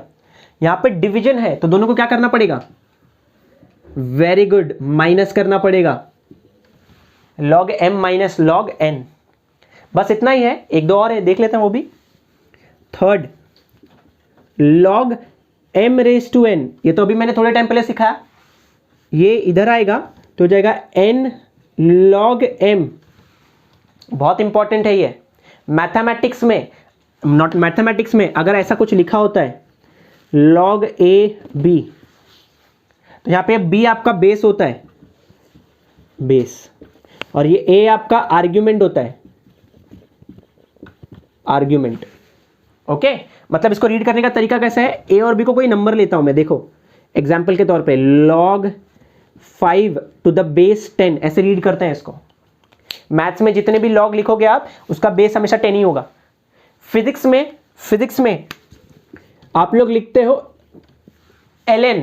Speaker 1: यहां पे डिवीजन है तो दोनों को क्या करना पड़ेगा, वेरी गुड, माइनस करना पड़ेगा, log m minus log n। बस इतना ही है, 1-2 और है, देख लेते हैं वो भी। Third, log m raise to n, ये तो अभी मैंने थोड़े टाइम पहले सिखाया, ये इधर आएगा तो हो जाएगा n log m, बहुत इंपॉर्टेंट है ये मैथमेटिक्स में, नॉट मैथमेटिक्स में अगर ऐसा कुछ लिखा होता है log a b, तो यहां पे b आपका बेस होता है, बेस, और ये a आपका आर्ग्यूमेंट होता है, आर्ग्यूमेंट। ओके, मतलब इसको रीड करने का तरीका कैसा है, a और b को कोई नंबर लेता हूं मैं, देखो एग्जाम्पल के तौर पे log 5 टू द बेस 10, ऐसे रीड करते हैं इसको। मैथ्स में जितने भी लॉग लिखोगे आप, उसका बेस हमेशा 10 ही होगा। फिजिक्स में आप लोग लिखते हो ln,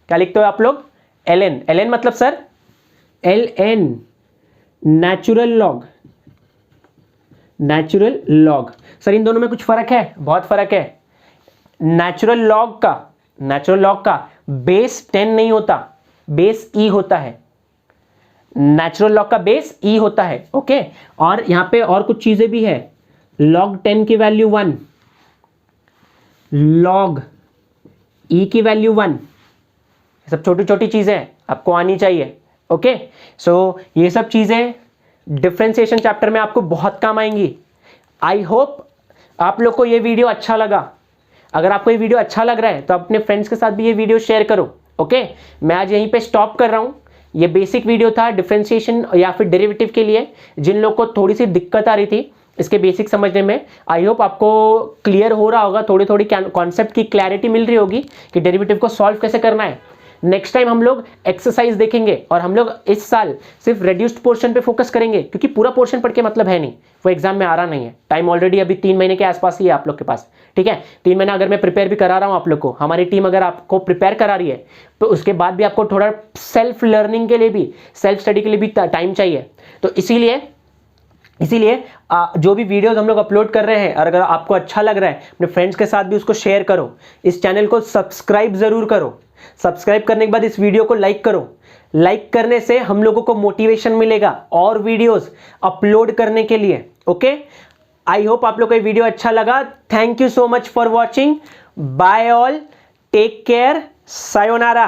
Speaker 1: क्या लिखते हो आप लोग, ln मतलब sir ln natural log. Sir इन दोनों में कुछ फर्क है, बहुत फर्क है। नेचुरल लॉग का बेस 10 नहीं होता, बेस ई होता है, नेचुरल लॉग का बेस ई होता है। ओके, और यहां पे और कुछ चीजें भी है, log 10 की वैल्यू 1, log ई की वैल्यू 1, सब छोटी छोटी चीजें आपको आनी चाहिए। ओके, सो ये सब चीजें डिफरेंशिएशन चैप्टर में आपको बहुत काम आएंगी। आई होप आप लोग को ये वीडियो अच्छा लगा। अगर आपको ये वीडियो अच्छा लग रहा है तो अपने फ्रेंड्स के साथ भी ये वीडियो शेयर करो। ओके, मैं आज यहीं पे स्टॉप कर रहा हूं। ये बेसिक वीडियो था डिफरेंशिएशन या फिर डेरिवेटिव के लिए, जिन लोग को थोड़ी सी दिक्कत आ रही थी इसके बेसिक समझने में। आई होप आपको क्लियर हो रहा होगा, थोड़ी थोड़ी कॉन्सेप्ट की क्लैरिटी मिल रही होगी कि डेरिवेटिव को सॉल्व कैसे करना है। नेक्स्ट टाइम हम लोग एक्सरसाइज देखेंगे, और हम लोग इस साल सिर्फ रेड्यूस्ड पोर्शन पे फोकस करेंगे, क्योंकि पूरा पोर्शन पढ़ के मतलब है नहीं, वो एग्जाम में आ रहा नहीं है। टाइम ऑलरेडी अभी 3 महीने के आसपास ही है आप लोग के पास, ठीक है। 3 महीना अगर मैं प्रिपेयर भी करा रहा हूँ आप लोग को, हमारी टीम अगर आपको प्रिपेयर करा रही है, तो उसके बाद भी आपको थोड़ा सेल्फ लर्निंग के लिए भी, सेल्फ स्टडी के लिए भी टाइम चाहिए। तो इसीलिए इसीलिए जो भी वीडियोस हम लोग अपलोड कर रहे हैं, और अगर आपको अच्छा लग रहा है अपने फ्रेंड्स के साथ भी उसको शेयर करो। इस चैनल को सब्सक्राइब ज़रूर करो। सब्सक्राइब करने के बाद इस वीडियो को लाइक करो। लाइक करने से हम लोगों को मोटिवेशन मिलेगा और वीडियोस अपलोड करने के लिए। ओके, आई होप आप लोग को ये वीडियो अच्छा लगा। Thank you so much for watching. Bye all, take care, sayonara.